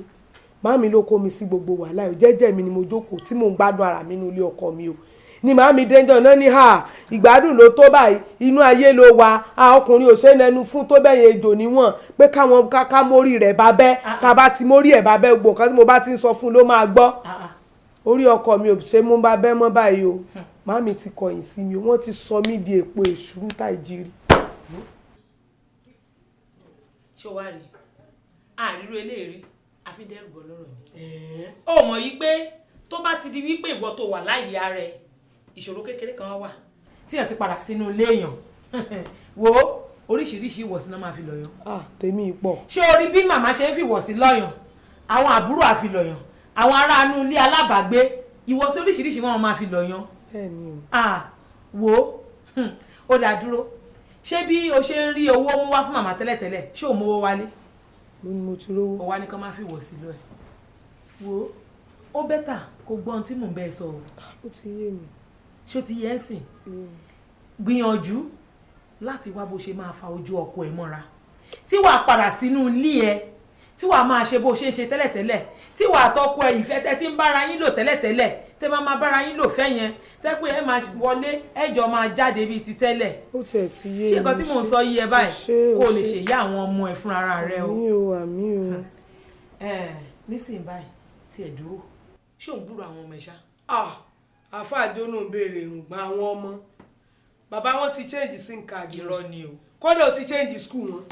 màmí ló kó mi sí gbogbo wàhálà yìí jẹ́jẹ́ mi ni mo jókòó tí mò ń gbádùn ara mi nínú ilé ọkọ mi o ni màmí dénjọ náà ní ìgbádùn ló tó báyìí inú ayé ló wà ọkùnrin ò ṣe nẹnu fún tó bẹ́yẹn ejò níwọ̀n pé káwọn ká mórí rẹ̀ bá bẹ́ ká bá ti mórí ẹ̀ bá bẹ́ gbogbo nǹkan tí mo bá ti ń sọ fún ló máa gbọ́ orí ọkọ mi ò ṣe mú bá bẹ́ mọ́ báyìí o màmí ti kọ̀yìn sí mi wọ́n ti sọ mí di èpo èṣùrú táìjírí. ṣé o wá rí àríró eléèrí àfidẹ́rùbọ̀ lọ́rọ̀ ni ó mọ̀ yí pé tó bá ti di wípé ìwọ tó wà láyé ara ẹ̀ ìṣòro kékeré kan wà tí ẹ ti padà sínú ilé èèyàn wo oríṣiríṣi ìwọ̀sí náà máa fi lọ́yàn. tèmi pọ̀. ṣé o rí bí màmá ṣe ń fi ìwọ̀sí lọ́yàn àwọn àbúrò àfilọ̀yàn àwọn aráàánú ilé alábàágbé ìwọ̀sí oríṣiríṣi wọn máa fi lọ́yàn. bẹ́ẹ̀ni o. wo ó dá dúró ṣé bí o ṣe ń rí owó mú wá fún màmá tẹ́lẹ̀tẹ́lẹ̀ ṣé o mówó wálé. mo ti rówó. ó wá ní kán máa fi ìwọ̀sí lọ ẹ̀ wo ó bẹ́tà kó gbọ́n tí mò ń bẹ́ẹ̀ sọ o. ó ti yé mi. ṣé o ti yẹ ẹ́ sìn gbìyànjú láti wá bó ṣe máa fa ojú ọkọ ẹ̀ mọ́ra tí wàá padà sínú ilé ẹ tí wàá máa ṣe bó ṣe ń ṣe tẹ́lẹ̀tẹ́lẹ̀ tí wàá tọ́kọ ẹ̀ ìfẹ́ tẹ́ tí ń bára yín lò tẹ́lẹ̀tẹ́lẹ̀ tẹ́ máa bára yín lò fẹ́ yẹn tẹ́ pé ẹ máa wọlé ẹjọ́ máa jáde bíi ti tẹ́lẹ̀. ó tiẹ̀ ti yé mi. ṣé nǹkan tí mò ń sọ yí ẹ báyìí kó o lè ṣèyá àwọn ọmọ ẹ fúnra rẹ o. àmì o. nísìnyí báyìí tiẹ̀ dúró ṣé òun gbúrò àwọn ọmọ ẹ ṣá. àfáàjọ náà béèrè ìrùngbọ̀n àwọn ọmọ bàbá wọn ti change sim card. irọ́ ni o. kódà ó ti change school wọn.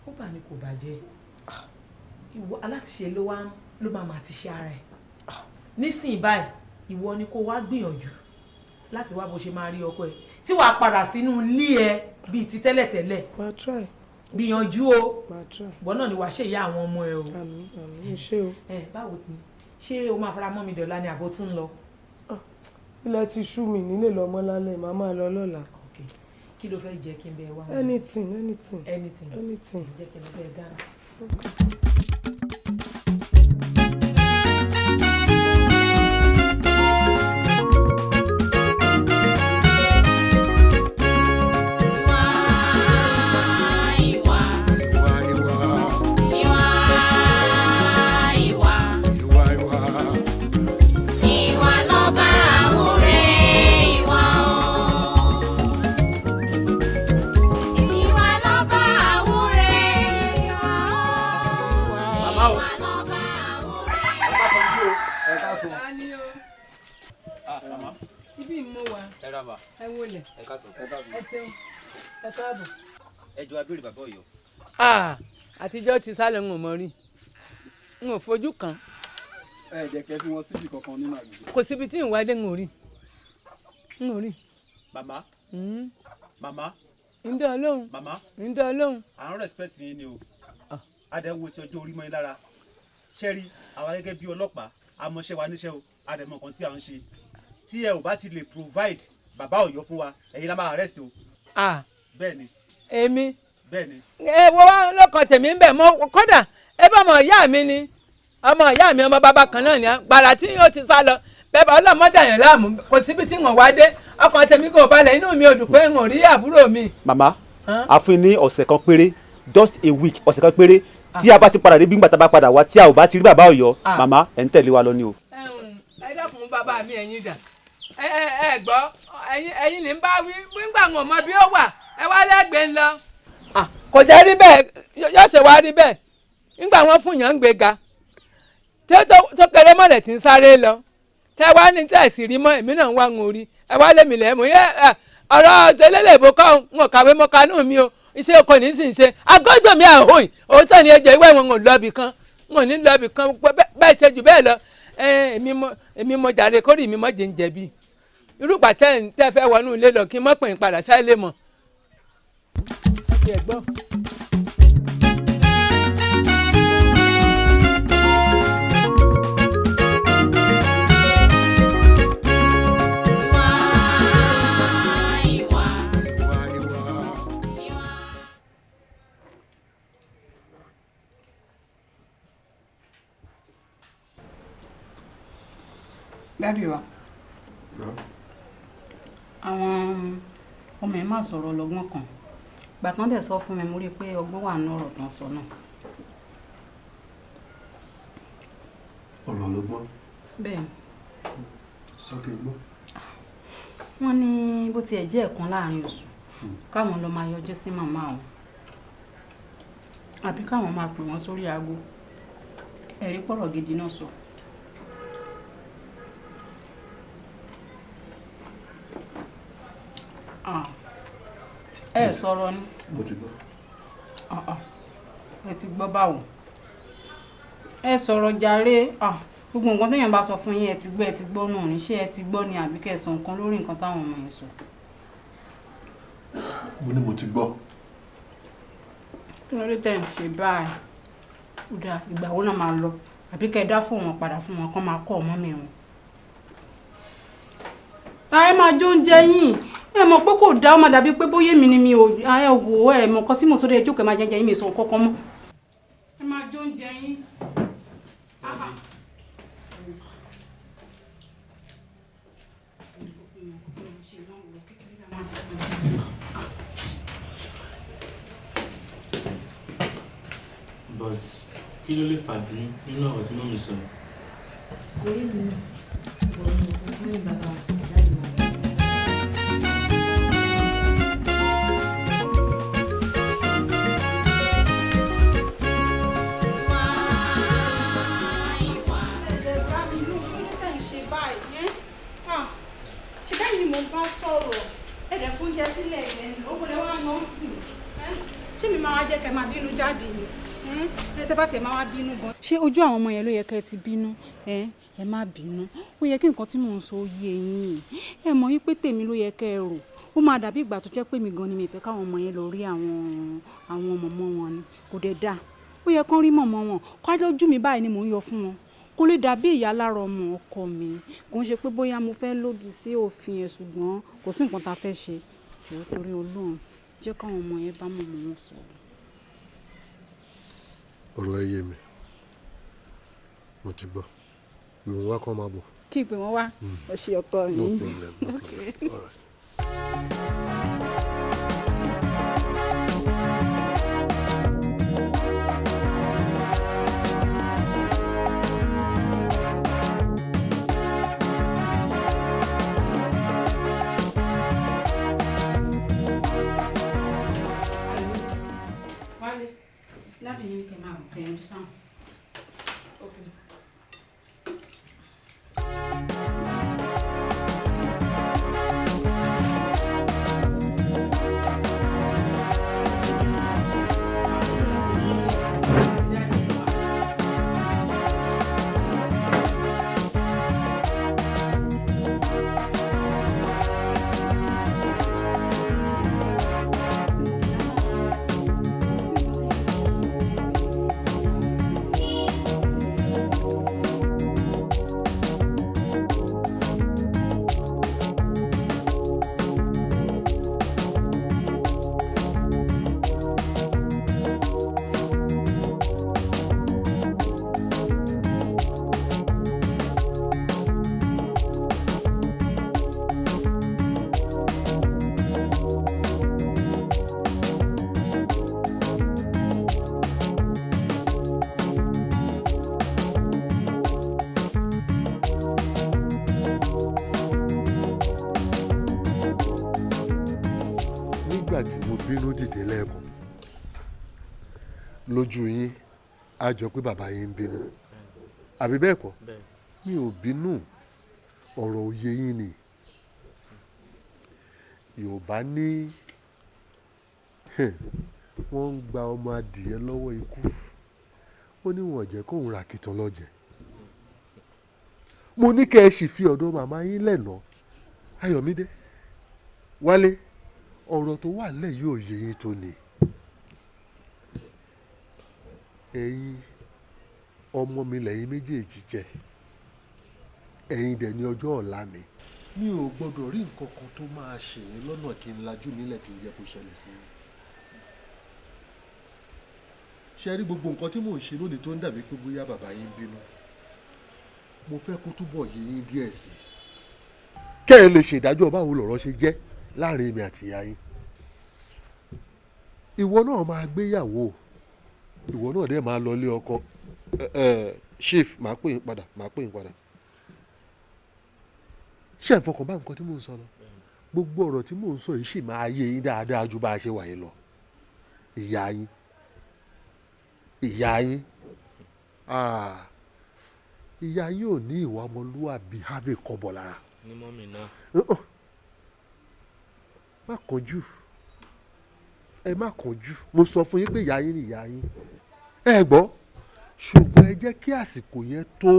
ó bà ní kò bàjẹ́ ìwọ alátiṣe ló máa ti ṣe ara ẹ̀ nísìnyí báyìí ìwọ ni kó wá gbìyànjú láti wá bó ṣe máa rí ọkọ ẹ̀ tí wàá padà sínú ilé ẹ bíi ti tẹ́lẹ̀tẹ́lẹ̀. wàá try gbìyànjú o ìwọ náà ni wàá ṣe ìyá àwọn ọmọ ẹ o. àmín àmín ṣé o. báwo ni ṣé o máa fara mọ́ mi dọ̀la ni àbó tún lọ. ilẹ̀ ti ṣú mi nílé lọ́mọ lálẹ́ màá máa lọ lọ́la. kí ló fẹ́ jẹ́ kí n bẹ wá. anything. jẹ́ kí n bẹ dáná. ibi mo wà. ẹ ra mà. ẹ wọlé. ẹ káàsán. ẹ ṣeun. ẹ káàbọ̀. ẹ jọ abéèrè bàbá Ọ̀yọ́. àtijọ́ ti sálẹ̀ ń mọ̀ rí n ò fojú kan. ẹ jẹ́ kẹ́ fi wọn síbi kankan nínú àgbègbè. kò síbi tí ń wá dé ń ò rí. màmá. màmá. ń dán lóhùn. màmá. ń dán lóhùn. à ń respect yín ni o. adẹ́wò tí ọjọ́ orí mọ́ yín lára. ṣẹ́rí àwa gẹ́gẹ́ bí ọlọ́pàá amọ̀ṣẹ́ wa níṣẹ́ o adẹ́mọ̀ kan tí à ń ṣe tí ẹ ò bá ti lè provide bàbá Ọ̀yọ́ fún wa ẹ̀yin la máa arrest o. bẹ́ẹ̀ ni. èmi. bẹ́ẹ̀ ni. wo wá lọ́kàn tèmi ń bẹ̀ mọ́ kódà ẹ bá ọmọ ìyá mi ni ọmọ ìyá mi ọmọ bàbá kan náà ni gbàrà tí yóò ti sá lọ bẹ́ẹ̀ bá ọlọ́mọdé yẹn láàmú kò síbi tí wọ́n wá dé ọkàn tèmi kò balẹ̀ inú mi ò dùn pé n ò rí àbúrò mi. màmá a fún ní ọ̀sẹ̀ kan péré just a week ọ̀sẹ̀ kan péré tí a bá ti padà dé bí gbàtà bá padà wá tí a ò bá ti rí bàbá Ọ̀yọ́ màmá ẹ̀ ń tẹ̀lé wa lọ ni o. ẹ dákun bàbá mi ẹ̀yin dà ẹ gbọ́ ẹ̀yin ní bá wí nígbà wọn mọ bí ó wà ẹ wá lẹ́gbẹ̀ẹ́ ńlọ. kò jẹ́ rí bẹ́ẹ̀ yóò ṣe wá rí bẹ́ẹ̀ nígbà wọn fún yàn ń gbéga tí tó kéré mọ́lẹ̀ tí ń sáré lọ tẹ wá ní tẹ̀ sí rí mọ́ èmi náà ń wá ń orí ẹ wá lémi lẹ́mú ọ̀rọ̀ tẹ́lẹ̀lẹ́bù kọ́ ń kàwé mọ́ kanú mi o iṣẹ́ ọkọ ní sì ń ṣe agọ́jọ́ mi àhóyìn òótọ́ ni ẹjọ́ ìwé wọn ò lọ́ọ̀bì kan wọn ò ní lọ́ọ̀bì kan bẹ́ẹ̀ ṣe jù bẹ́ẹ̀ lọ èmi mo jàre kórìí mi mọ́ jẹ́ ń jẹ̀bi irúgbà tẹ́ fẹ́ wọnú ilé lọ kí n mọ́ pè ń padà sáyé mọ́. Dábì wa àwọn ọmọ ẹ̀ máa sọ̀rọ̀ lọ́gbọ́n kan gbà tán dẹ̀ sọ fún mi mo rí i pé ọgbọ́n wà ní ọ̀rọ̀ tán sọ náà. ọ̀rọ̀ lọ́gbọ́n. bẹ́ẹ̀ sókè gbọ́. wọ́n ní bó tiẹ̀ jẹ́ ẹ̀kan láàrin oṣù káwọn lọ máa yọjú sí màmá wọn àbí káwọn máa pè wọ́n sórí aago ẹ̀rí pọ̀rọ̀ gidi náà sọ. ẹ sọ̀rọ̀ ni. mo ti gbọ́. ẹ ti gbọ́ báwo ẹ sọ̀rọ̀ jàre gbogbo nǹkan téèyàn bá sọ fún yín ẹ ti gbọ́ náà ní ṣé ẹ ti gbọ́ ni àbí kẹ́ ẹ sọ nǹkan lórí nǹkan táwọn ọmọ yẹn sọ. mo ní mo ti gbọ́. kí ló dé tẹ̀ ń ṣe báyìí ó dáa ìgbà wo náà máa lọ àbí kẹ́ ẹ dá fún wọn padà fún wọn kán máa kọ́ ọmọ mi wọn. ẹ máa jó oúnjẹ yín ẹ mọ̀ pé kò dá ọmọ dàbí pé bóyá èmi ni mi ò ẹ wò ẹ mọ̀ nǹkan tí mo sọ dé ẹjọ́ kẹ́ máa jẹjẹ yín mi sọ kọ́kọ́ mọ́. ẹ máa jó oúnjẹ yín. but kí ló lè fàbínú nínú ọ̀rọ̀ tí mọ́mí sọ. kò yé mi náà bọ̀ ní ọ̀gá fún mi bàbá wa sọ̀rọ̀ láì máa. ṣe bẹ́ẹ̀ ni mo bá sọ̀rọ̀ ẹ̀dẹ̀ fún jẹ sílẹ̀ yẹn ó gbọ́dọ̀ wá lọ sí ṣé mi máa wá jẹ́ kẹ́ máa bínú jáde ni ẹ tẹ́ bá tẹ̀ máa wá bínú gan. ṣé ojú àwọn ọmọ yẹn ló yẹ kẹ́ ẹ ti bínú ẹ má bínú ó yẹ kí nǹkan tí mò ń sọ yé yín ẹ mọ̀ yín pé tèmi ló yẹ kẹ́ ẹ rò ó máa dàbí ìgbà tó jẹ́ pé mi gan ni mi fẹ́ káwọn ọmọ yẹn lọ rí àwọn mọ̀mọ́ wọn ni kò dé dáa ó yẹ kán rí mọ̀mọ́ wọn kájọ́ ojú mi báyìí ni mò ń yọ fún wọn kó lè dàbí ìyá lára ọmọ ọkọ mi kò ń ṣe pé bóyá mo fẹ́ lòdì sí òfin ẹ̀ ṣùgbọ́n kò sí nǹkan tá a fẹ́ ṣe jù torí Ọlọ́run jẹ́ káwọn ọmọ yẹn bá mọ̀mọ́ wọn sọ̀rọ̀. ọ̀rọ̀ ẹ yé mi mo ti gbọ́ pé òun wá kọ́ máa bọ̀. kí ìpè wọn wá ọṣẹ ọkọ mi. no problem no problem all right. Láti yín kẹ́ máa kẹ́yìn sáwọn. tí mo bínú dìde lẹ́ẹ̀kan lójú yín á jọ pé bàbá yín ń bínú àbí bẹ́ẹ̀ kọ́ mi ò bínú ọ̀rọ̀ òye yín ni Yorùbá ní wọ́n ń gba ọmọ adìyẹ lọ́wọ́ ikú ó ní wọn jẹ́ kóun ra kìtàn lọ́jẹ̀ mo ní kẹ́ ẹ sì fi ọ̀dọ̀ màmá yín lẹ́nà Ayọ̀mídé Wálé ọ̀rọ̀ tó wà nílẹ̀ yóò yé yín tó ni ẹ̀yin ọmọ mi lẹ́yìn méjèèjì jẹ́ ẹ̀yin dẹ̀ ní ọjọ́ ọ̀la mi mi ò gbọ́dọ̀ rí nǹkan kan tó máa ṣe yín lọ́nà kí n lajú nílẹ̀ kí n jẹ́ kó ṣẹlẹ̀ sí yín ṣe rí gbogbo nǹkan tí mò ń ṣe lónìí tó ń dàbí pé bóyá bàbá yín bínú mo fẹ́ kó túbọ̀ yé yín díẹ̀ sí i kẹ́ ẹ lè ṣèdájọ́ báwo lọ̀rọ̀ ṣe jẹ́ láàrin èmi àti ìyá yín ìwọ náà máa gbéyàwó ìwọ náà dẹ̀ máa lọ ilé ọkọ chief máa pè yín padà ṣé ẹ̀ ń fọkàn bá nǹkan tí mò ń sọ lọ gbogbo ọ̀rọ̀ tí mò ń sọ yìí sì máa yé yín dáadáa ju bá a ṣe wà yín lọ ìyá yín ìyá yín ò ní ìwà ọmọlúwàbí harvey kọ́bọ̀ lára. ní mọ́mì náà. má kánjú ẹ má kánjú mo sọ fún yín pé ìyá yín ni ìyá yín ẹ gbọ́ ṣùgbọ́n ẹ jẹ́ kí àsìkò yẹn tó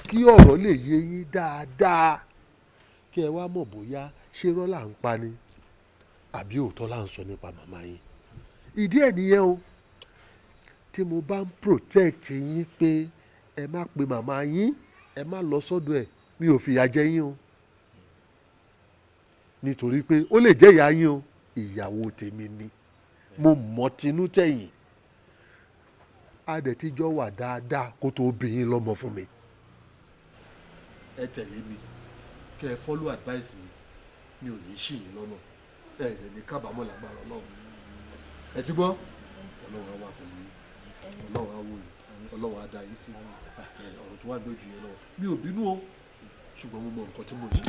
kí ọ̀rọ̀ lè yé yín dáadáa kí ẹ wá mọ̀ bóyá ṣé irọ́ là ń pa ni àbí òótọ́ là ń sọ nípa màmá yín ìdí ẹ̀ nìyẹn o tí mo bá ń protect yín pé ẹ má pe màmá yín ẹ má lọ sọ́dọ̀ ẹ̀ mi ò fìyà jẹ yín o nítorí pé ó lè jẹ́ ìyá yín o ìyàwó tèmi ni mo mọ̀ tinú tẹ̀yìn a dẹ̀ ti jọ wà dáadáa kó tó bí yín lọ́mọ fún mi. ẹ tẹ̀lé mi kẹ́ ẹ follow advice mi ò ní ṣì yín lọ́nà ẹ ẹ̀ ní kábàámọ̀ lágbára Ọlọ́run ẹ ti gbọ́ Ọlọ́run á wà pẹ̀lú yín Ọlọ́run á wò yín Ọlọ́run á dá yín sí ọ̀rọ̀ tó wà lójú yẹn lọ́wọ́ mi ò bínú o ṣùgbọ́n mo mọ nǹkan tí mo ṣe.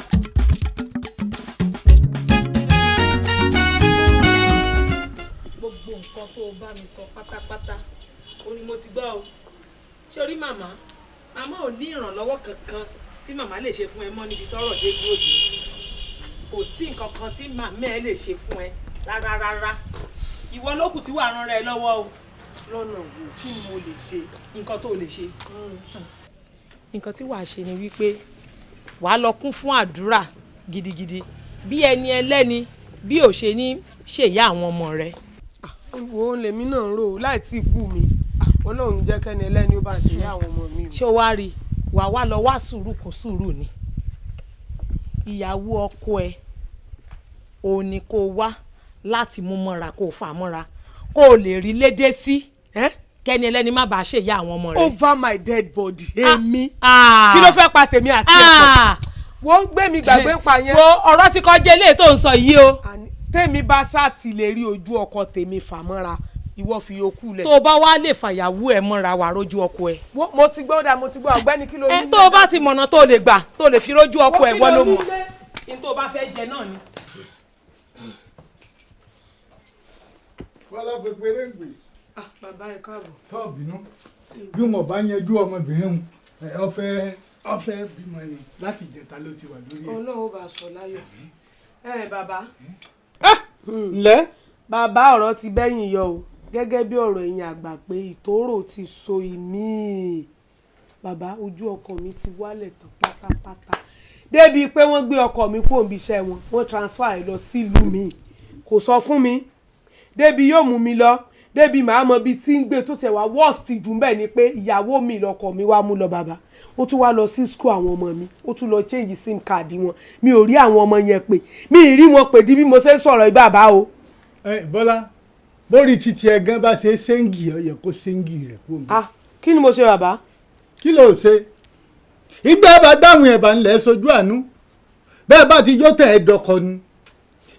gbogbo nǹkan tó o bá mi sọ pátápátá ó ní mo ti gbọ́ o ṣé orí màmá ò ní ìrànlọ́wọ́ kankan tí màmá lè ṣe fún ẹ mọ́ níbi tọ́rọ̀ dé dúró yìí kò sí nǹkan kan tí màmá ẹ lè ṣe fún ẹ rárá ìwọ ló kù tí wàá ràn rẹ lọ́wọ́ o. lọ́nà wo kí ni mo lè ṣe. nǹkan tó o lè ṣe. nǹkan tí wàá ṣe ni wípé wàá lọ kún fún àdúrà gidigidi bí ẹni ẹlẹ́ni bí ò ṣe ní ṣèyá àwọn ọmọ rẹ. wo lèmi náà rò láì tí kú mi Ọlọ́run jẹ́ kẹ́ni ẹlẹ́ni ó bá ṣèyá àwọn ọmọ mi. ṣé o wá rí wàá wá lọ wá sùúrù kún sùúrù ni ìyàwó ọkọ ẹ òun ni kó wá láti mú mọ́ra kó fà mọ́ra kó o lè rí lédè sí kẹ́ni ẹlẹ́ni má bàa ṣèyá àwọn ọmọ rẹ. over my dead body èmi kí ló fẹ́ pa tèmi àti ẹ̀kọ́ wo gbé mi gbàgbé ń pa yẹn. wo ọ̀rọ̀ ti kọjá eléyìí tó ń sọ yìí o. tèmi bá ṣáàtì lè rí ojú ọkọ tèmi fà mọ́ra ìwọ fi yòókù lẹ̀. tó o bá wá lè fàyàwó ẹ mọ́ra wà rójú ọkọ ẹ. mo ti gbọ́ dà mo ti gbọ́ ọ̀gbẹ́ni kí ló ní. tó o bá ti mọ̀nà tó o lè gbà tó o lè fi rójú ọkọ ẹ wọ́n ló mọ̀. ní tó o bá fẹ́ jẹ náà ni. wọ́n lọ fi péré gbè. bàbá ẹ káàbọ̀. sọ bínú bí wọn bá yanjú ọmọbìnrin ọfẹ bímọ ni láti ìjẹta ló ti wà lórí ẹ. Ọlọ́run bá sọ láyọ̀. Bàbá. ǹlẹ́. bàbá ọ̀rọ̀ ti bẹ́yìn yọ o gẹ́gẹ́ bí ọ̀rọ̀ ẹ̀yin àgbà pé ìtòrò ti so ìmí. bàbá ojú ọkọ mi ti wálẹ̀ tán pátápátá débi pé wọ́n gbé ọkọ mi kúrò níbi iṣẹ́ wọn wọ́n transfer ẹ̀ lọ sílùú mi kò sọ fún mi débi yóò mú mi lọ débi màá mọ bíi tí ń gbé tó tẹ̀ wá worst jù bẹ́ẹ̀ ni pé ìyàwó mi lọkọ mi wá mú lọ bàbá ó tún wá lọ sí school àwọn ọmọ mi ó tún lọ change sim card wọn mi ò rí àwọn ọmọ yẹn pé mi ì rí wọn pé di bí mo ṣe ń sọ̀rọ̀ bàbá o. Bọ́lá bórí titi ẹ gan bá ṣe ṣéǹgì ọ yẹ kó ṣéǹgì rẹ kó mi. kí ni mo ṣe bàbá. kí ló ṣe ìgbà bá dáhùn ẹ̀ bá ń lẹ̀ sojú àánú bẹ́ẹ̀ bá ti yó tẹ̀ ẹ́ dọkọ ni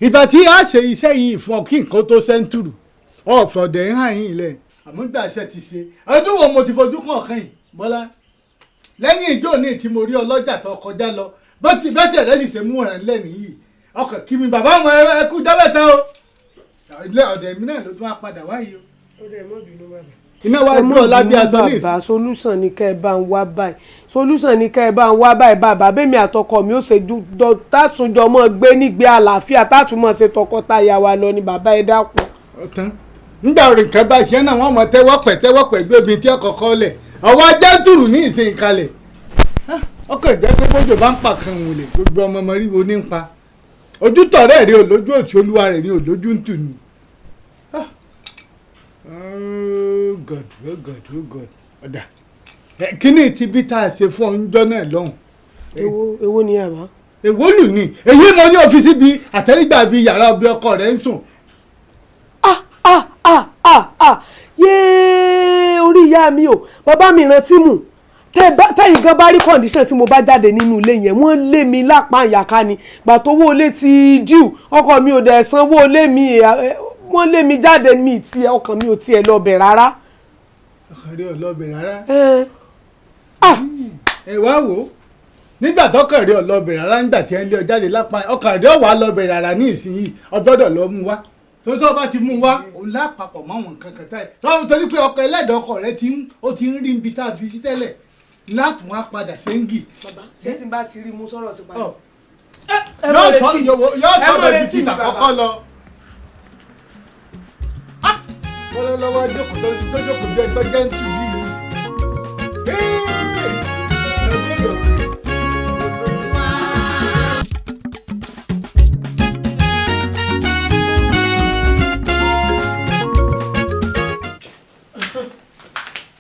ìgbà tí a ṣe iṣẹ́ yìí fún ọ kí nǹkan tó sẹ́ńtúrù ọ̀fọ̀dẹ̀ ń hàn yín lẹ̀ àmúgbà ṣe ti ṣe ọdún wo mo ti fojú kàn kàn yìí Bọ́lá lẹ́yìn ìjọ ní tí mo rí ọlọ́jà tó kọjá lọ bó ti bẹ́sẹ̀ rẹ̀ sì ṣe mú ọ̀ràn lẹ́nu yìí ọkọ̀ kí mi bàbá àwọn ẹkú dábẹ́ta o ilé ọ̀dẹ̀ mi náà ló tún wá padà wáyé o. ó dẹ̀ mọ́ bínú bàbá. iná wá dúró lábí aṣọ ní ìsìn. bàbá solúsàn ni kẹ́ ẹ bá ń wá báyìí solúsàn ni kẹ́ ẹ bá ń wá báyìí bàbá bẹ́ẹ̀mi àtọkọ mi ó ṣe tátúnjọ mọ́ gbé nígbé àlàáfíà tátúmọ̀ ṣe tọkọtaya wa lọ ni bàbá ẹ dákun. ọ̀tán nígbà orin kan bá ṣe náà wọ́n mọ̀ tẹ́wọ́pẹ̀ gbé omi tí ọkọ̀ kọ́ lẹ̀ ọwọ́ ajá tùrù ní ìsìn kalẹ̀ ọkọ̀ jẹ́ pé bójú bá ń pa kan wò lè gbogbo ọmọ ọmọ rí wo ní ń pa ojú tọ̀rẹ́ rẹ̀ olójú òtí olúwa rẹ̀ ní olójú ń tù ní. God ọ̀dà kíní ti bí tá a ṣe fún ọjọ́ náà lọ́hùn. èwo ni ẹ bá. èwo lù ní èyí mo ní ọ́fíìsì bíi àtẹ́rígbà bíi yàrá ọbẹ̀ ọkọ rẹ̀ ń sùn. yéé orí ìyá mi o bàbá mi rántí mù tẹ́yìn gan bá rí condition tí mo bá jáde nínú ilé yẹn wọ́n lé mi lápá ìyàká ni gbà tó wó lé ti díù ọkọ mi ò dẹ̀ sanwó lé mi wọ́n lé mi jáde mi tí ọkàn mi ò tiẹ̀ lọ́bẹ̀ rárá. ọkàn rẹ̀ ò lọ́bẹ̀ rárá. ẹ wá wò ó nígbà tọkàn rẹ̀ ò lọ́bẹ̀ rárá nígbà tí ẹ lé ọ jáde lápá ọkàn rẹ̀ ò wá lọ́bẹ̀ rárá ní ìsinyìí ọgbọ́dọ̀ lọ mú wá tó bá ti mú wá òun lápapọ̀ mọ́ àwọn nǹkan kan táyì torí pé ọkọ̀ ẹlẹ́dọ̀ ọkọ̀ rẹ̀ ti ń rí ibi tá a fi sí tẹ́lẹ̀ láti wọn á padà sẹ́ńgì. bàbá ṣé tí n bá ti rí mú sọ̀rọ̀ ti padà. yóò sọ bẹ̀bí títà kọ́kọ́ lọ. lọ́wọ́lọ́wọ́ jókòó tó jókòó bí ẹgbẹ́ jẹ́ǹtù yìí.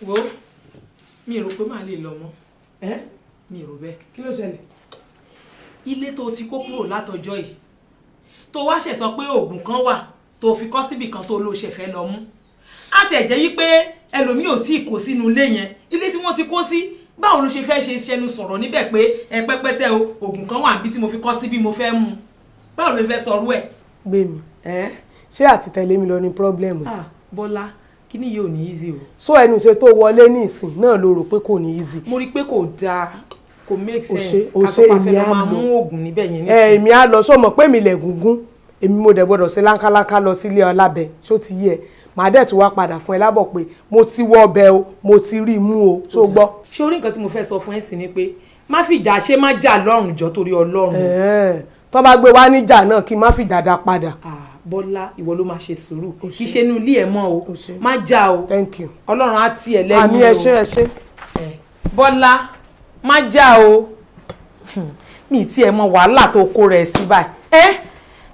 wo mi rò pé màá lè lọ mọ́ mi rò bẹ́ẹ̀. kí ló ṣẹlẹ̀. ilé tó ti kó kúrò látọjọ́ yìí tó wá ṣẹ̀ sọ pé oògùn kan wà tó fi kọ́ síbì kan tó ló ṣe fẹ́ lọ mú á ti ẹ̀jẹ̀ yí pé ẹlòmíì ò tí ì kó sínú ilé yẹn ilé tí wọ́n ti kó sí báwo ló ṣe fẹ́ ṣe ṣẹnu sọ̀rọ̀ níbẹ̀ pé ẹ pẹ́pẹ́sẹ́ o oògùn kan wà níbi tí mo fi kọ́ sí bí mo fẹ́ mú báwo ló fẹ́ sọrú ẹ̀. gbèmí ṣé àti tẹ̀lé mi lọ ní pírọ́blẹ́mù. Bọ́lá kíní yìí ò ní easy o. so ẹnu ṣe tó wọlé ní ìsìn náà ló rò pé kò ní easy. mo rí i pé kò dáa kò make sense o ṣe èmi á lọ mú oògùn níbẹ̀ yẹn. èmi á lọ sọ mọ pé mi lẹ̀ gúngún èmi mo dẹ̀ gbọ́dọ̀ ṣe láńkáláńká lọ sílé ọlábẹ ṣó ti yẹ màá dẹ̀ tún wá padà fún ẹ lábọ̀ pé mo ti wọ ọbẹ̀ o mo ti rí i mú o tó gbọ́. ṣé orí nǹkan tí mo fẹ́ sọ fún ẹ sí ni pé má fìjà ṣe má jà lọ́rùn jọ torí Ọlọ́run. tó bá gbé wá níjà náà kí n má fi dáadáa padà. Bọ́lá ìwọ ló máa ṣe sùúrù kì í ṣe inú ilé ẹ̀ mọ́ o má jà o thank you Ọlọ́run á tì ẹ́ lẹ́yìn o àmì ẹ ṣé Bọ́lá má já o mi tí ẹ mọ wàhálà tó kó rẹ̀ sí báyìí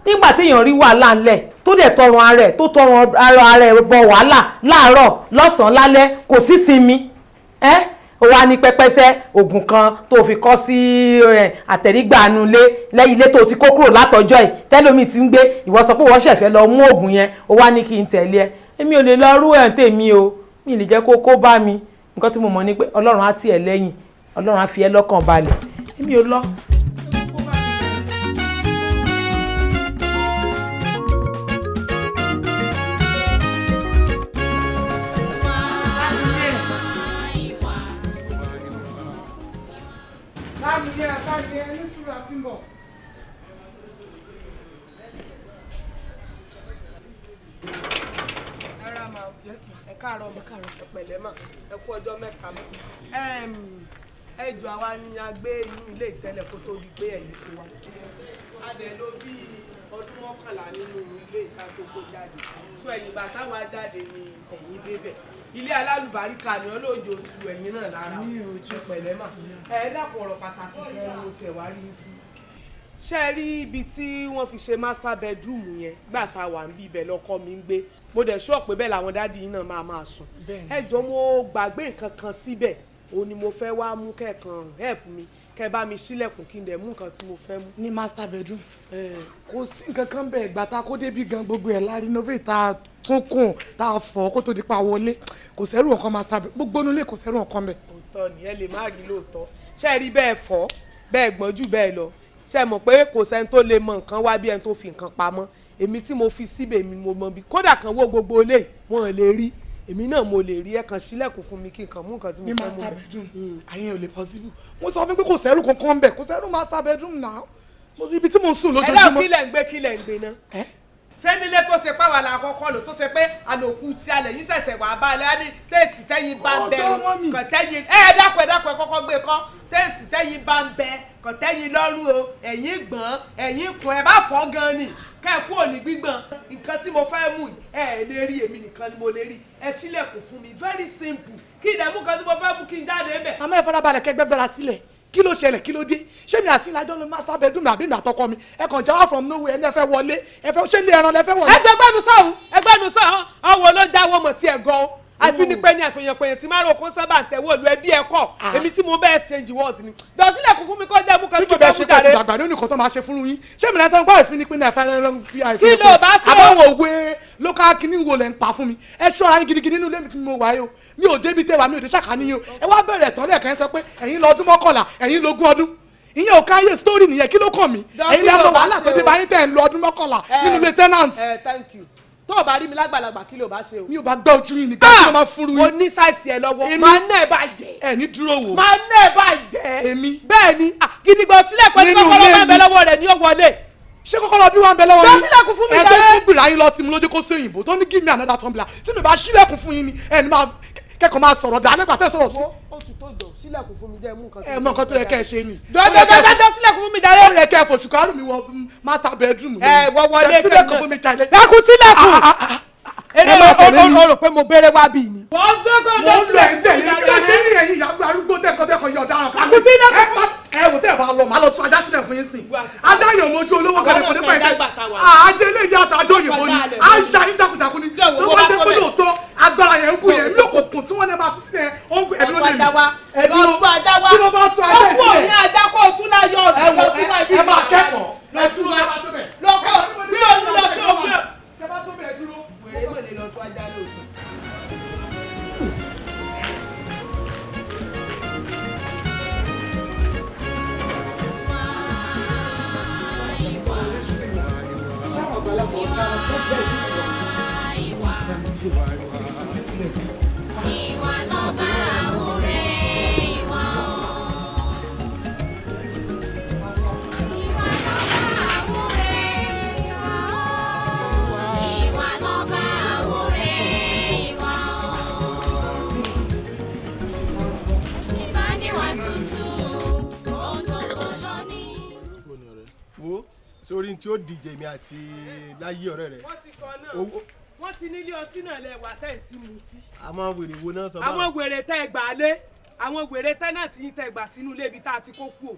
nígbà téèyàn rí wàhálà ńlẹ̀ tó dẹ̀ tọrọ ara ẹ̀ tó tọrọ ara ẹ̀ bọ wàhálà láàárọ̀ lọ́sàn-án lálẹ́ kò sí sinmi ó wá ní pẹ́pẹ́sẹ́ oògùn kan tó fi kọ́ sí àtẹ̀rígbàánu lẹ́yìn ilé tó ti kó kúrò látọjọ́ ẹ̀ tẹ́lómi ti ń gbé ìwọ sọ pé wọ́n ṣẹ̀fẹ̀ lọ mú oògùn yẹn ó wá ní kí n tẹ̀lé ẹ èmi ò lè lọ rú ẹ̀ tèmi o mi lè jẹ́ kó bá mi nǹkan tí mo mọ̀ ni pé ọlọ́run á tì ẹ́ lẹ́yìn ọlọ́run á fi ẹ́ lọ́kàn balẹ̀ èmi ò lọ. Káàdìyẹ ní sùúrù àti ń bọ̀. Ara ma ẹ káàárọ̀ ọmọ káàárọ̀ ẹ pẹ̀lẹ́ mà ẹ kú ọjọ́ mẹ́ta mi. Ẹ jọ àwa ni a gbé inú ilé ìtẹ́lẹ̀ kó tó di pé ẹ̀yìn kó wa. A dẹ̀ lò bí ọdún 11 nínú ilé ìta tó kó jáde. So ẹ̀yìn ìgbà táwa jáde ni ẹ̀yìn débẹ̀. Ilé alálùbáríkà ni olóòjò tu ẹ̀yìn náà lára pẹ̀lẹ́ mà ẹ dákun ọ̀rọ̀ pàtàkì kan ló tiẹ̀ wá rí fún. ṣé ẹ rí ibi tí wọ́n fi ṣe master bedroom yẹn gbà tá a wà ń bí ibẹ̀ lọ́kọ mi ń gbé mo dẹ̀ ṣọ́ pé bẹ́ẹ̀ làwọn dádì yìí náà máa sùn. ẹ jọ mo gbàgbé nǹkan kan síbẹ̀ òun ni mo fẹ́ wá mú kẹ́ẹ̀kan help mi kẹ́ bá mi ṣílẹ̀kùn kí n dẹ̀ mú nǹkan tí mo fẹ́ mú. ní master bedroom kò sí nǹkan kan bẹ́ẹ̀ gbà tá a kó débi gan gbogbo ẹ̀ la renovate tá a tún kùn tá a fọ̀ kó tó di pa wọlé kò sẹ́rù nǹkan master bedroom gbogbo onúlé kò sẹ́rù nǹkan bẹ́ẹ̀. òótọ́ ni ẹ lè má rí lóòótọ́ ṣé ẹ rí bẹ́ẹ̀ fọ́ bẹ́ẹ̀ gbọ́n jù bẹ́ẹ̀ lọ ṣé ẹ mọ̀ pé kò sẹ́ni tó lè mọ nǹkan wá bí ẹni tó fi nǹkan pamọ́ èmi tí mo fi síbẹ̀ mi mo mọ bí kódà kan wo gbogbo ilé wọn lè rí èmi náà mo lè rí ẹ kan sílẹ̀kùn fún mi kí n kàn mú nǹkan tí mo fẹ́ mú bẹ́ẹ̀. ní master bedroom àyẹn ò lè possible mo sọ fún mi pé kò sẹ́rù kankan bẹ́ẹ̀ kò sẹ́rù master bedroom náà ibi tí mo ń sùn lójoojúmọ́. ẹ náà kílẹ̀ ń gbé náà sẹ́nilé tó ṣe páwà la kọ́kọ́ lò tó ṣe pé àlòkù tí alẹ̀ yìí ṣẹ̀ṣẹ̀ wà bá alẹ́ ní tẹ̀sí tẹ́yìn bá ń bẹ kàn tẹ́yìn dákun ẹ kọ́kọ́ gbé kọ́ tẹ̀sí tẹ́yìn bá ń bẹ kàn tẹ́yìn lọ́rùn o ẹ̀yìn gbọ̀n ẹ̀yìn kùn ẹ̀ bá fọ́ gan ni kẹ́ẹ̀kú òní gbígbọ̀n nǹkan tí mo fẹ́ mú ẹ̀ lè rí èmi nìkan ni mo lè rí ẹ ṣílẹ̀kùn fún mi very simple kí ìdẹ̀mú kan tí mo fẹ́ mú kí n jáde bẹ̀. àmọ́ ẹ farabalẹ̀ kẹgbẹ́gbẹ́ra sílẹ̀ kí ló ṣẹlẹ̀ kí ló dé ṣé mi àti ìlàjọ ló master bedroom àbí mi àtọkọ mi ẹ kàn jáwá from nowhere ẹni ẹ fẹ́ wọlé ẹ fẹ́ ṣé ilé ẹran lẹ fẹ́ wọlé. ẹgbẹ́nu sọ̀hún ọwọ́ ló dáwọ́ mọ̀ tí ẹ gan àfi ní pé ní àfihàn pé tí máa rò kó sábà ń tẹ̀wọ́ ìlú ẹbí ẹ kọ́ èmi tí mo bẹ́ẹ̀ exchange words ni dọ̀sílẹ̀ kún fún mi kọ́ jẹ́ mú kan tó bẹ́ẹ̀ mú jáde. tí kì í bẹ́ẹ̀ ṣe pé ti dàgbà ní oníkan tó máa ṣe fún yín ṣé mi lẹ́sẹ̀ ń gbọ́ ìfín ní pé ní ẹ̀fẹ́ fi àìfín kí ló bá ṣe àbáwọn òwe local kìíní wo lẹ̀ ń pa fún mi ẹ ṣọ́ra yín gidigidi nínú ilé mi kí mo wáyé o mi ò débi tẹ́wà mi ò dé ṣàkání yín o ẹ wá bẹ̀rẹ̀ tán lẹ́ẹ̀kan sọ pé ẹ̀yin lọ ọdún 11 ẹ̀yin lógún ọdún ìyẹn ò káyé story nìyẹn kí ló kàn mí ẹ̀yin lẹ́mọ̀ wàhálà tó dé báyìí tẹ̀ ń lọ ọdún 11 nínú ilé tenant. thank you tó o bá rí mi lágbàlagbà kí ló bá ṣe o. mi ò bá gbọ́ ojú yín nígbà tí wọ́n máa fúru yín. o ní sáìsì ẹ lọ́wọ́ máa ń náà bá jẹ́. ẹ ní dúró wò. máa ń náà bá jẹ́. èmi. bẹ́ẹ̀ ni gidigbọ sílẹ̀ pẹ̀lú kọ́kọ́rọ́ bá ń bẹ lọ́wọ́ rẹ̀ ní ó wọlé. ṣé kọ́kọ́rọ́ bí wọ́n ń bẹ lọ́wọ́ yín. sílẹ̀kùn fún mi ẹ tó fún gbìlà yín lọ tí mo lójú kó sí òyìnbó tó ní give me another tumbler tí mi bá sílẹ̀kùn fún yín ni ẹ ní máa kẹ́kọ̀ọ́ máa sọ̀rọ̀ dáa nígbà tẹ́ sọ̀rọ̀ sí. ó ti tó jọ sílẹ̀kùn fún mi jẹ́ mú nǹkan. ẹ mọ nǹkan tó yẹ kẹ́ ẹ ṣe ni. dọ́dọ́dọ́dọ́ sílẹ̀kùn fún mi dáre. ó yẹ kẹ́ ẹ fòṣù kárù mi wọ master bedroom. ẹ wọ wọlé sílẹ̀kùn fún mi jáde. dákun sílẹ̀kùn. èrè o rò pé mo béèrè wá bí mi. wọ́n gbé kọ́ lọ sílẹ̀ ń tẹ̀lé kí ló ṣe ní ẹ̀yìn ìyàgbọ́ arúgbó tẹ́kọ̀ọ́ yọ̀ dára kan. dákun sílẹ̀kùn. ẹ wò tẹ́ ẹ bá lọ màá lọ tún ajá sílẹ̀ fún yín sìn. ajá yóò mojú olówó kan ní kò ní pẹ́ kẹ́. ajá ilé ìyá àtàjọ òyìnbó ni ajá yín jagunjagun ni tó bá dé pé lóòótọ́ agbára yẹn ń kú yẹn mi ò kò kùn tí wọ́n lè máa tún sílẹ̀ ẹ̀dúró lè mi. ẹ̀dúró tí mo bá tún ajá ìsílẹ̀. ó kú òní ajá kó o tún láyọ̀ ọ̀dọ́ ẹ máa kẹ́kọ̀ọ́ lọ́tún lọ́kọ̀ tí o ní lọ tí o gbé. ẹ bá tó bẹ̀ dúró. wèrè mọ̀ lè lọ tún ajá lóòótọ́. Ìwà lọ́ba àwòrẹ́ ìwà ìwà lọ́ba àwòrẹ́ ìwà ìbániwá tutù ohun tó kọ lónìí. wo sórí tí ó díje mi àti láyé ọ̀rẹ́ rẹ̀. wọ́n ti sọ náà wọ́n ti nílé ọtí náà lẹ wà tẹ́ ẹ̀ tí mutí. àwọn wèrè wo náà sọ báwọn. àwọn wèrè tẹ́ ẹ gbà lé àwọn wèrè tẹ́nàtì yín tẹ gbà sínú ilé ibi tá a ti kó kú o.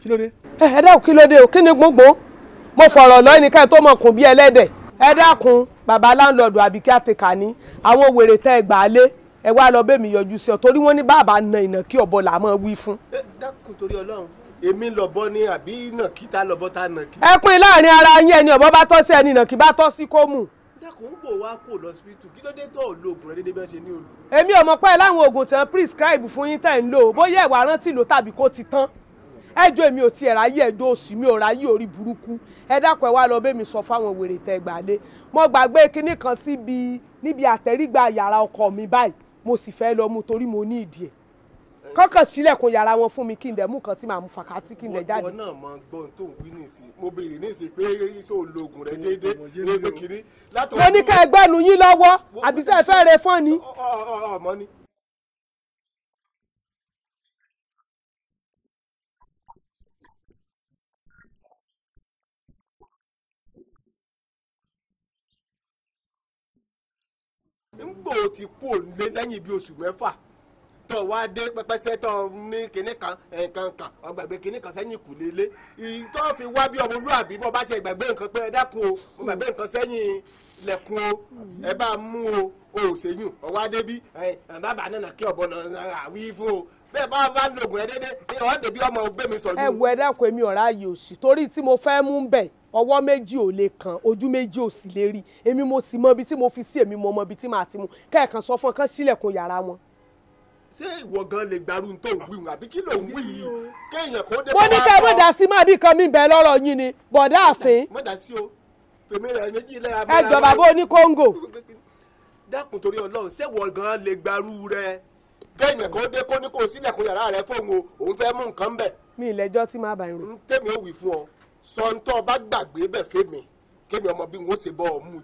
kí ló dé. ẹ dákun kí ló dé o kí ni gbogbo mo fọ̀rọ̀ lọ ẹnìkan tó mọ̀ kùn bí ẹlẹ́dẹ̀ ẹ dákun bàbá láńlọ́ọ̀dù àbí kí á ti kà ní àwọn wèrè tẹ́ ẹ gbà á lé ẹ wá lọ bẹ́ẹ̀ mi yọjú sí ọ torí wọ́n ní bàbá na ìnà kí ọ̀bọ là máa wí fún. dákun torí Ọlọ́run èmi lọ̀bọ ni àbí nà kí ta lọ̀bọ ta nà kí. ẹ pín láàrin ara yín ẹni ọ̀bọ bá tọ́ sí ẹni ìnà kí bá tọ́ sí kó mù. dákun ń bò wá kó lọ́sibítù kí ló dé tó lo oògùn rẹ dédé bí wọ́n ṣe ní olù. èmi ò mọ̀ pé láwọn oògùn tí wọ́n prescribe fún yín tẹ̀ ń lò bóyá ẹ̀wà rántí lò tàbí kó ti tán ẹjọ́ èmi ò tiẹ̀ ráyè ẹjọ́ òsì mi ò ráyè orí burúkú ẹ dákun ẹ wá lọ bẹ́ẹ̀ mi sọ fáwọn wèrè tẹ́ gbà lé mo gbàgbé kinní kan níbi àtẹ̀rígbà yàrá ọkọ mi báyìí mo sì fẹ́ lọ mú torí mo ní ìdí ẹ̀ kọ́kàn sílẹ̀kùn yàrá wọn fún mi kí n dẹ̀ mú kan tí màá mú fàkàtì kí n dẹ̀ jáde. wọ́n náà mọ gbọ́n tó ń wí nìsín mo béèrè nìsín pé iṣẹ́ ológun rẹ déédéé lóṣù kìíní. mo ní ká ẹgbẹ́ nu yín lọ́wọ́ àbí sẹ́ ẹ fẹ́ re fún ni. ọmọ ni. ń gbò ti kú òǹlé lẹ́yìn bíi oṣù mẹ́fà tó wá dé pẹpẹsẹ tó ní kinní kan nǹkan kan ọgbàgbé kinní kan sẹ́yìn kù lélẹ̀ ìtọ́ fi wá bí ọmọlúwàbí bọ́ bá ṣe gbàgbé nǹkan pé ẹ dákun o mo gbàgbé nǹkan sẹ́yìn lẹ̀kùn o ẹ bá mú o ò ṣèyún ọwọ́ adé bí bàbá náà kí ọ̀bọ náà wí fún o bẹ́ẹ̀ bá bá ń lo oògùn rẹ dédé ọ̀ débi ọmọ ògbé mi sọ̀rọ̀. ẹ wo ẹ dákun èmi ọ̀rá yìí òsì torí tí mo fẹ́ mú bẹ̀ ọwọ́ méjì ò lè kàn ojú méjì ò sì lè rí èmi mo sì mọ ibi tí mo fi sí èmi mo mọ ibi tí màá ti mú kẹ́ẹ̀kan sọ fún ọ kán sílẹ̀kùn yàrá wọn. ṣé ìwọ gan lè gbarú tó ń wí wọn àbí kí ló ń wí yìí kéèyàn kó dé. mo ní kẹ́ ẹ mọ̀dà sí máa bí kan mi bẹ̀ lọ́rọ̀ yín ni bọ̀dá àfin. mọ̀dà sí o fèmí rẹ̀ méjì lẹ́yà. ẹ jọ bàbá oní kóńgò. dákun torí Ọlọ́run ṣé ìwọ gan lè gbarú rẹ kéèyàn kó dé kó ní kó sílẹ̀kùn yàrá rẹ fóun o òun fẹ́ mú nǹkan bẹ̀. mi ìlẹ́jọ́ tí máa bá irun. ń tèmi ò wí fún ọ sọ̀ńtọ́ bá gbàgbé bẹ̀ fèmí kémi ọmọ bí wọ́n ṣe bọ́ ọ mú.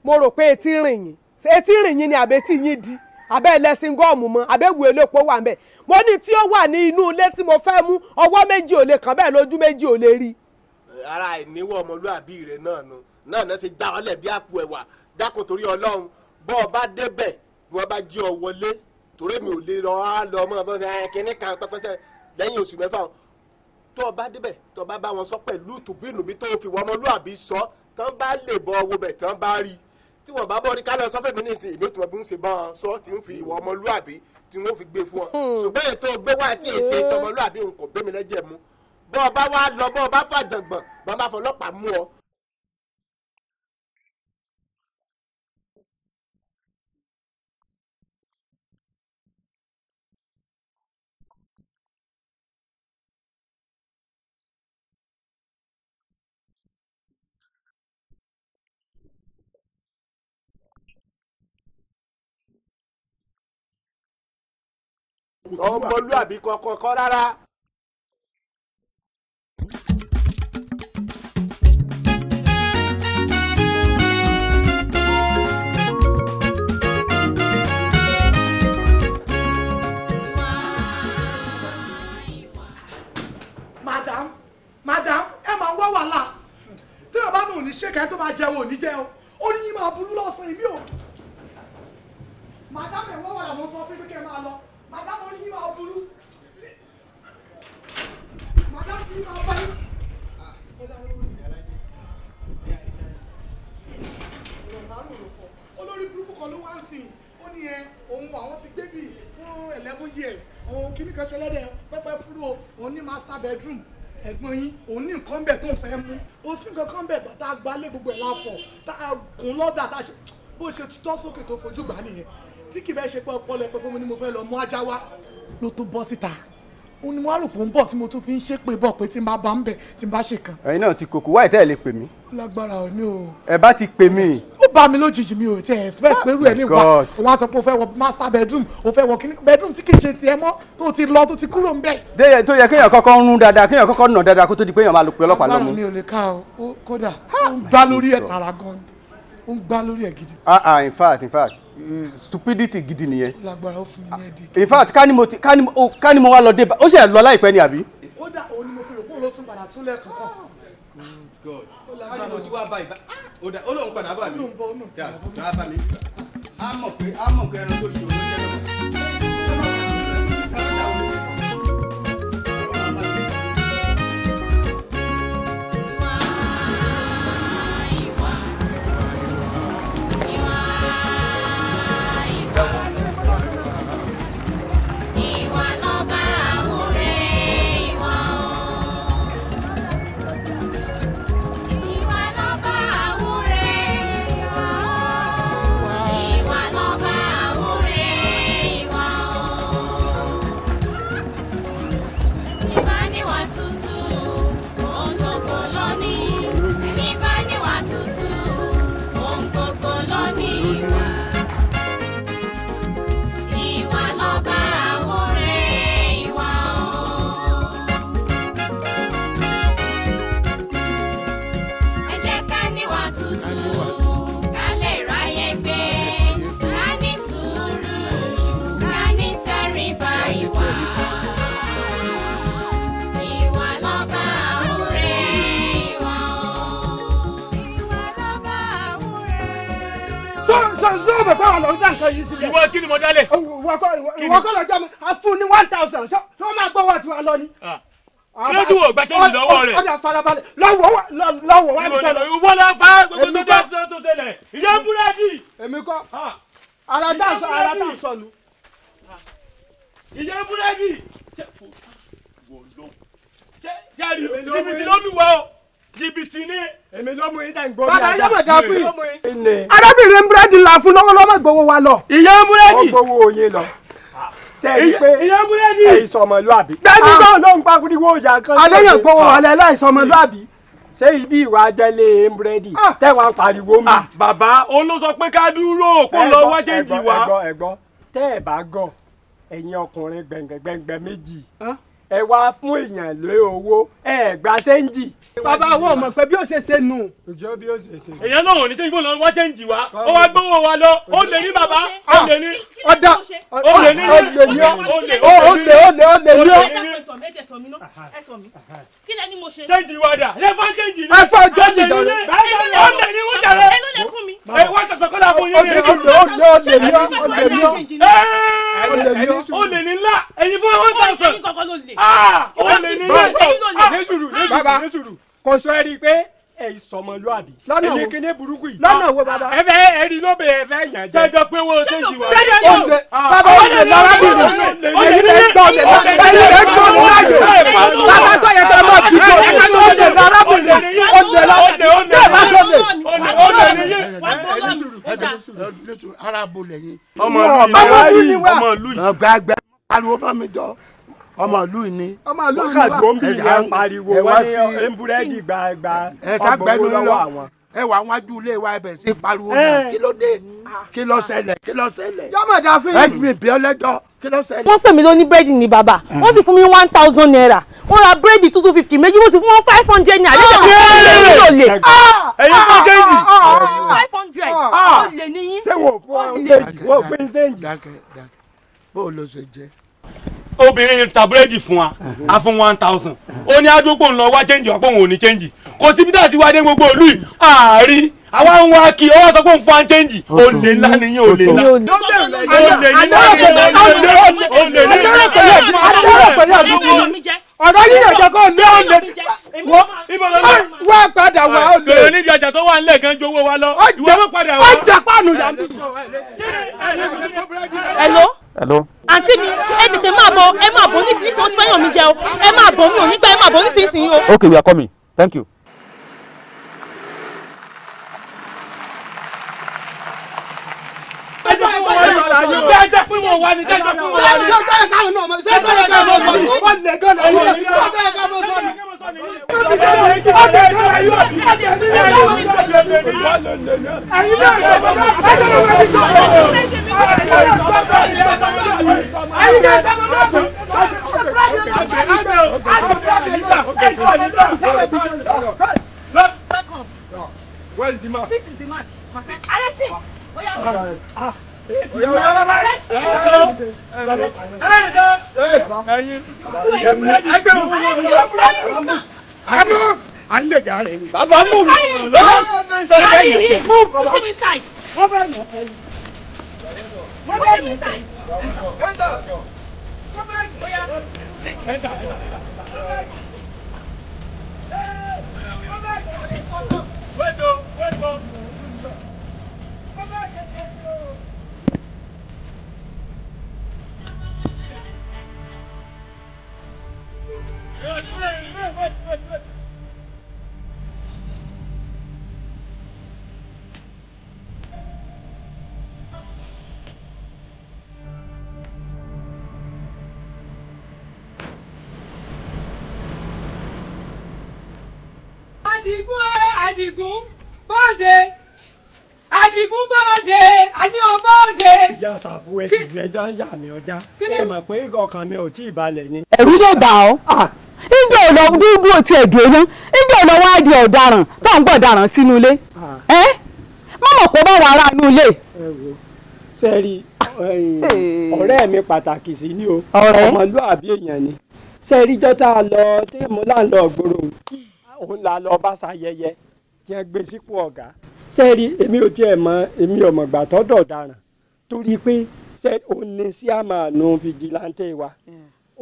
mo rò pé etí rìn yín ni àbẹ́tí yín di abẹ́ ẹlẹ́sìn gọ́ọ̀mù mọ́ abẹ́wù elépo wà ń bẹ̀ mo ní tí ó wà ní inú ilé tí mo fẹ́ mú ọwọ́ méjì ò lè kàn bẹ́ẹ̀ lójú méjì ò lè rí. ara ìníwọ̀ ọmọlúàbí rẹ̀ náà ṣe dá ọ lẹ̀ bí àpò ẹ̀wà dákun torí Ọlọ́run bọ́ ọ bá débẹ̀ bí wọ́n bá jí ọ wọlé torí mi ò lè lọ á lọ ọmọ ọmọ kínní kan pẹ́pẹ́sẹ́ lẹ́yìn oṣù mẹ́fà tó o bá débẹ̀ tó o bá bá wọn sọ pẹ̀lú tùbínùbí tó o fi wọ ọmọlúàbí sọ tán bá lè bọ owó bẹ̀ tán bá rí tí wọ́n bá bọ́ ní kálọ̀ sọ́fẹ̀ mi ní ìsìn ìlú tí wọ́n bí ń ṣe bá wọn sọ tí ń fi ìwọ ọmọlúàbí tí wọ́n fi gbé fún ọ ṣùgbọ́n ètò gbé wá tí èsè tọmọlúàbí òun kò gbé mi lẹ́jẹ̀ mu bọ́ ọ bá wá lọ bọ́ ọ bá fàjàngbọ̀n bọ́ ọ bá fọlọ́pàá mú ọ. ọmọlúàbí kankan kọ́ rárá. madam ẹ máa wá wàhálà tí bàbá náà ò ní ṣe kẹ́ tó máa jẹun ò ní jẹun ó ní yín máa burú lọ́sàn-án èmi ò. madam ẹ wá wàhálà mo sọ fún mi kẹ́ máa lọ madam ó ní yín máa burú madam tí yín máa bá yín. olórí burúkú kan ló wá sí i ó ní òun àwọn ti gbé bì fún 11 years òun kìíní kan ṣẹlẹ́dẹ̀ pẹ́pẹ́ fúró òun ní master bedroom ẹ̀gbọ́n yín òun ní nǹkan bẹ̀ tó ń fẹ́ mú ó sì nǹkan kan bẹ̀ gbàtà gbalẹ̀ gbogbo ẹ̀ láfọ̀ tá a kùn lọ́dà tá a ṣe bó ṣe tutọ́ sókè tó fojú gbà nìyẹn tí kì bẹ́ẹ̀ ṣe pé ọpọlọ pé mo ní mo fẹ́ lọ mú ajá wá ló tó bọ́ síta òun ni mo wá rò pé ó ń bọ̀ tí mo tún fi ń ṣépè bọ̀ pé tí n bá bá ń bẹ̀ tí n bá ṣe kan. ẹ̀yin náà ti kòkó wáyé tẹ́ ẹ lè pè mí. ó lágbára mi ò. ẹ bá ti pè mí. ó bá mi lójijì mi ò tẹ expect pé irú ẹ lè wá òun á sọ pé ó fẹ́ wọ master bedroom ó fẹ́ wọ kíní bedroom tí kì í ṣe tiẹ̀ mọ́ tó ti lọ tó ti kúrò ń bẹ̀. tó yẹ kéèyàn kọ́kọ́ ń rún dáadáa kéèyàn kọ́kọ́ nà dáadáa kó tó di pé èèyàn máa lò pé ọlọ́pàá lọ́mú. agbára mi ò lè ká o kódà ó ń gbá lórí ẹ̀ tààrà gan ó ń gbá lórí ẹ̀ gidi. in fact stupidity gidi nìyẹn. ó lágbára ó fún mi ní ẹ̀dí. in fact ká ní mo wá lọ dé ó ṣe lọ láìpẹ́ ni àbí. kódà òun ni mo fi rò pé òun ló tún padà tún lẹ́ẹ̀kan kan. God ká ní mo ti wá báyìí ó lóun padà bá mi dáa bá mi á mọ̀ pé ẹran tó yọ ló jẹ́ lọ́wọ́. sọ yìí sílẹ̀. ìwọ kí ni mo dálẹ̀. ìwọ kọ́ lọ́jọ́ mi a fún ní 1,000 ṣé wọ́n máa gbọ́ wá tiwa lọ ni. kí ló dùn wò gba change lọ́wọ́ rẹ̀. ọ̀dà farabalẹ̀ lọ́wọ́ wá ní tọ́lọ. ìwọ lọ fa gbogbo tó dé sọ tó ṣẹlẹ̀ ìyá búrẹ́dì. èmi kọ́ ara tá à sọnù. ìyá búrẹ́dì. jáde jìbìtì ló lù wá o jìbìtì ni. èmi ló mú yín dá ìgbó. bàbá yóò mọ̀ dá fún yìí. arábìnrin búrẹ́dì là fún lọ́wọ́lọ́wọ́ gbowó wa lọ. ìyá búrẹ́dì. ó gbowó yín lọ. sẹ́yìn pé ìyá búrẹ́dì. ẹ̀yin sọmọlúàbí. dájú náà ló ń pariwo ìyá kan. àléyàn gbowó wa lẹ láì sọmọlúàbí. ṣé ibi ìwà ajẹ́lé búrẹ́dì tẹ́wọ̀n pariwo mi. bàbá òun ló sọ pé ká dúró kó lọ wá jẹ́ǹjì wá. ẹ̀gbọ́n tẹ́ ẹ̀ bá gọ̀ ẹ̀yin ọkùnrin gbẹ̀ngbẹ̀ngbẹ̀ méjì ẹ wá fún èèyàn lé owó ẹ gba sẹ́ńjì. bàbá àwọn ọmọ pé bí ó ṣe ṣe nù. ìjọ bí ó ṣe ṣe. èèyàn náà ò ní tẹ́jú bó lọ wá jẹ́ǹjì wá ó wá gbówó wa lọ ó lè ní bàbá ó lè ní. ọ̀dà ó lè ní ó lè ní kí lẹni mo ṣe. jẹ́ǹjì wa dà ẹ fà jẹ́ǹjì ní. ẹ fà jẹ́ǹjì dọ̀rẹ́. ó lè ní wọ́n jàre. ẹ ló lè fún mi. ẹ wá ṣàṣọ kọ́lá fún yín. ó lè ní ńlá ẹ̀yin fún 1,000. ó lè ní ńlá. bàbá kò sọ ẹ rí i pé ẹ̀yin sọmọlúàbí. lọ́nà wo ẹ̀yin kíní burúkú yìí. lọ́nà wo bàbá. ẹ fẹ́ ẹ̀rí ló bẹ̀ ẹ fẹ́ yàn jẹ. sẹ́jọ́ pé wo jẹ́ǹjì wa. bàbá ó lè lọ arábìnrin. èyí lè gbọ́ ọ̀lẹ̀ láàyè. bàbá tó yẹ kí ẹ máa bí tó ó lè lọ arábìnrin. ó lè lọ bẹ́ẹ̀ bá tó lè. ara bo lẹ́yìn. ọmọ ìlú yìí. ọgbàgbà pariwo bá mi jọ ọmọ ìlú yìí ni. ọmọ ìlú yìí wákàtí gbòǹbì yẹn pariwo wọ́n ní búrẹ́dì gbàgbà ọgbọ̀n lọ́wọ́ àwọn. ẹ wà wájú ilé wa ẹbẹ̀ sí pariwo náà kí ló dé kí ló ṣẹlẹ̀ kí ló ṣẹlẹ̀. yọmọ dá fún ẹ gbìn bí ọlẹ́jọ́ kí ló ṣẹlẹ̀. wọ́n pè mí lóní búrẹ́dì ní bàbá wọ́n sì fún mi 1,000 naira wọ́n ra búrẹ́dì 250 méjì wọ́n sì fún wọn 500 naira nígbà tí wọ́n lè lò lè. ẹ̀yin fún jẹ́ǹjì. 500 ó lè níyìn. ṣé wọ́n fún ọ méjì wọ́n pín sẹ́ǹjì. bó o lọ ṣe jẹ. obìnrin ta búrẹ́dì fún wa a fún 1,000 ó ní àdúgbò ńlọ wá chẹ́ǹjì wá pé òun ò ní chẹ́ǹjì kò síbi tá a ti wá dé gbogbo ìlú yìí àárí àwa ń wá kí ọwọ́ sọ pé òun fún wa chẹ́ǹjì olè ńlá nìyẹn olè ńlá olè ọ̀rọ̀ yíyọ̀ jẹ́ kó lé olè wọ́n padà wá olè. kèrè nídìí ọjà tó wà nílẹ̀ gan jowó wa lọ ìwọ ló padà wá. ọjà pàánù yàtọ̀. Hello. àǹtí mi ẹ tètè máa bọ̀ ẹ máa bọ̀ nísinsìnyí ó ti fẹ́ yàn mí jẹ o ẹ máa bọ̀ mi ò ní gbà ẹ máa bọ̀ nísinsìnyí o. Okay, we are coming. Thank you. sẹ́jọ́ pé wọ́n wá ní sẹ́jọ́ pé wọ́n wá ní. sẹ́jọ́ yẹ káwọn náà mọ̀ sẹ́jọ́ yẹ káwọn náà mọ̀ wọ́n lè gan náà yóò sẹ́jọ́ yẹ káwọn náà mọ̀. Where is the man? This is the man. Arrest him. Bàbá mú mi. Move inside. Move inside. Adigun bọ́ọ̀dé Adigun bọ́ọ̀dé àní o bọ́ọ̀dé. ìjà ṣàfù ẹsìn ẹjọ́ ń yà mí ọjà ẹ mọ̀ pé ọkàn mi ò tí ì balẹ̀ ni. ẹ̀rù ló bà ọ́ ìjọ ò lọ dúró tí ẹ̀ dúró náà ìjọ ò lọ wá di ọ̀daràn tó ń gbọ́ ọ̀daràn sínú ilé ẹ́ mọ̀mọ̀ pé báwọn ará inú ilé. ẹ wo sẹ́ẹ̀rì ọ̀rẹ́ mi pàtàkì sí ni o ọmọlúàbí èèyàn ni sẹ́ẹ̀rì jọ́tà lọ tí mo là ń lọ gbòòrò òun là lọ bá ṣayẹyẹ tí wọ́n gbé sípò ọ̀gá sẹ́ẹ̀rì èmi ò tiẹ̀ mọ èmi ò mọ̀ gbà tọ́dọ̀ ọ̀daràn torí pé òun ní sí àmàánú fìjìláńtẹ̀ wa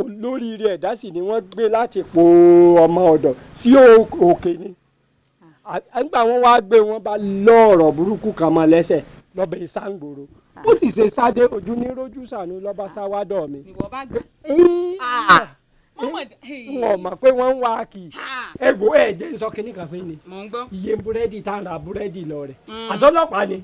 olóríire ẹ̀dá sì ni wọ́n gbé láti po ọmọ ọ̀dọ̀ sí òkè ni nígbà wọn wá gbé wọn bá lọ́ọ̀rọ̀ burúkú kan mọ́ lẹ́sẹ̀ lọ́bẹ̀ ìsàngbòrò ó sì ṣe sáde ojú ní rójú sànú lọ́ba sáwádọ̀ mi. ìwọ bá gbé. wọn mọ̀ pé wọ́n ń wá kì í ẹ̀gbọ́ ẹ̀jẹ̀ ń sọ kínní kan fún mi. mò ń gbọ́. iye búrẹ́dì tá à ń ra búrẹ́dì lọ rẹ̀ àsọlọ́pàá ni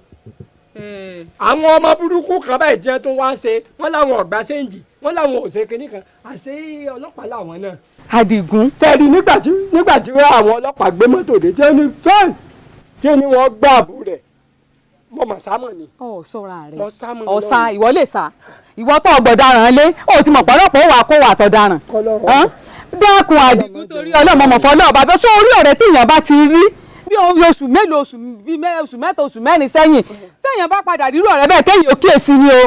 àwọn ọmọ burúkú kan báyìí jẹ́ tó wá ṣe wọ́n láwọn ọ̀gbà séǹjì wọ́n láwọn ò ṣe kínní kan àṣé ọlọ́pàá làwọn náà. Àdìgún. sẹ́ẹ̀rì nígbà tí àwọn ọlọ́pàá gbé mọ́tò dé tí wọ́n gbá àbú rẹ̀ mo mọ̀ sámọ̀ ni. ọ sọra rẹ ọ̀sá ìwọ lè sá ìwọ tó ọgbọ̀daràn lé ó ti mọ̀ pọ̀lọpọ̀ wà kó wà tọ̀daràn. dákun Àdìgún torí ọlọ́mọmọ̀fọ́ náà bàbá sọ orí ọ̀rẹ́ téèyàn bá ti rí bí oṣù mélòó oṣù mẹ́ta oṣù mẹ́rin sẹ́yìn téèyàn bá padà rírú ọ̀rẹ́ bẹ́ẹ̀ kéèyàn ó kíyèsí ni o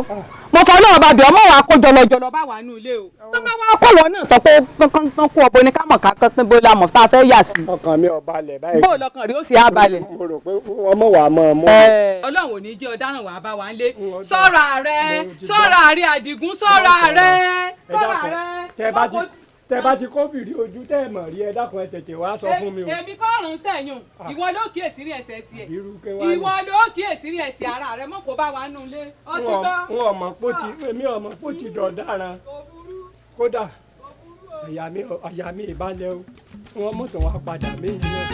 mo fọ náà bàbí ọmọ wa kó jọlọjọlọ bá wà nù ilé o tó bá wà kó wọn náà tọpẹ kankan kó ọbọ ní kámọ kankan bó la mọ tá a fẹ́ yà sí. ọkàn mi ò balẹ̀ báyìí. bó lọkàn rí ó sì á balẹ̀. mo rò pé ọmọ wa mọ ọmọ. Ọlọ́run ò ní jẹ́ ọ̀daràn wàá bá wa ń lé sọ́ra rẹ Àdìgún sọ́ra rẹ. tẹ bá ti kófìrí ojú tẹ mọ̀ rí ẹ dákun ẹ tètè wá sọ fún mi o. èmi kọ́ ọ̀run sẹ́yìn ìwọ ló kíyèsí rí ẹsẹ̀ tiẹ̀ ìwọ ló kíyèsí rí ẹsẹ̀ ara rẹ mọ̀ kó bá wa nù lé ọtí gbọ́. wọn ọmọ pò ti dọ̀daràn kódà àyà mi ìbálẹ̀ o wọn mọ̀tò wá padà mí yìí náà.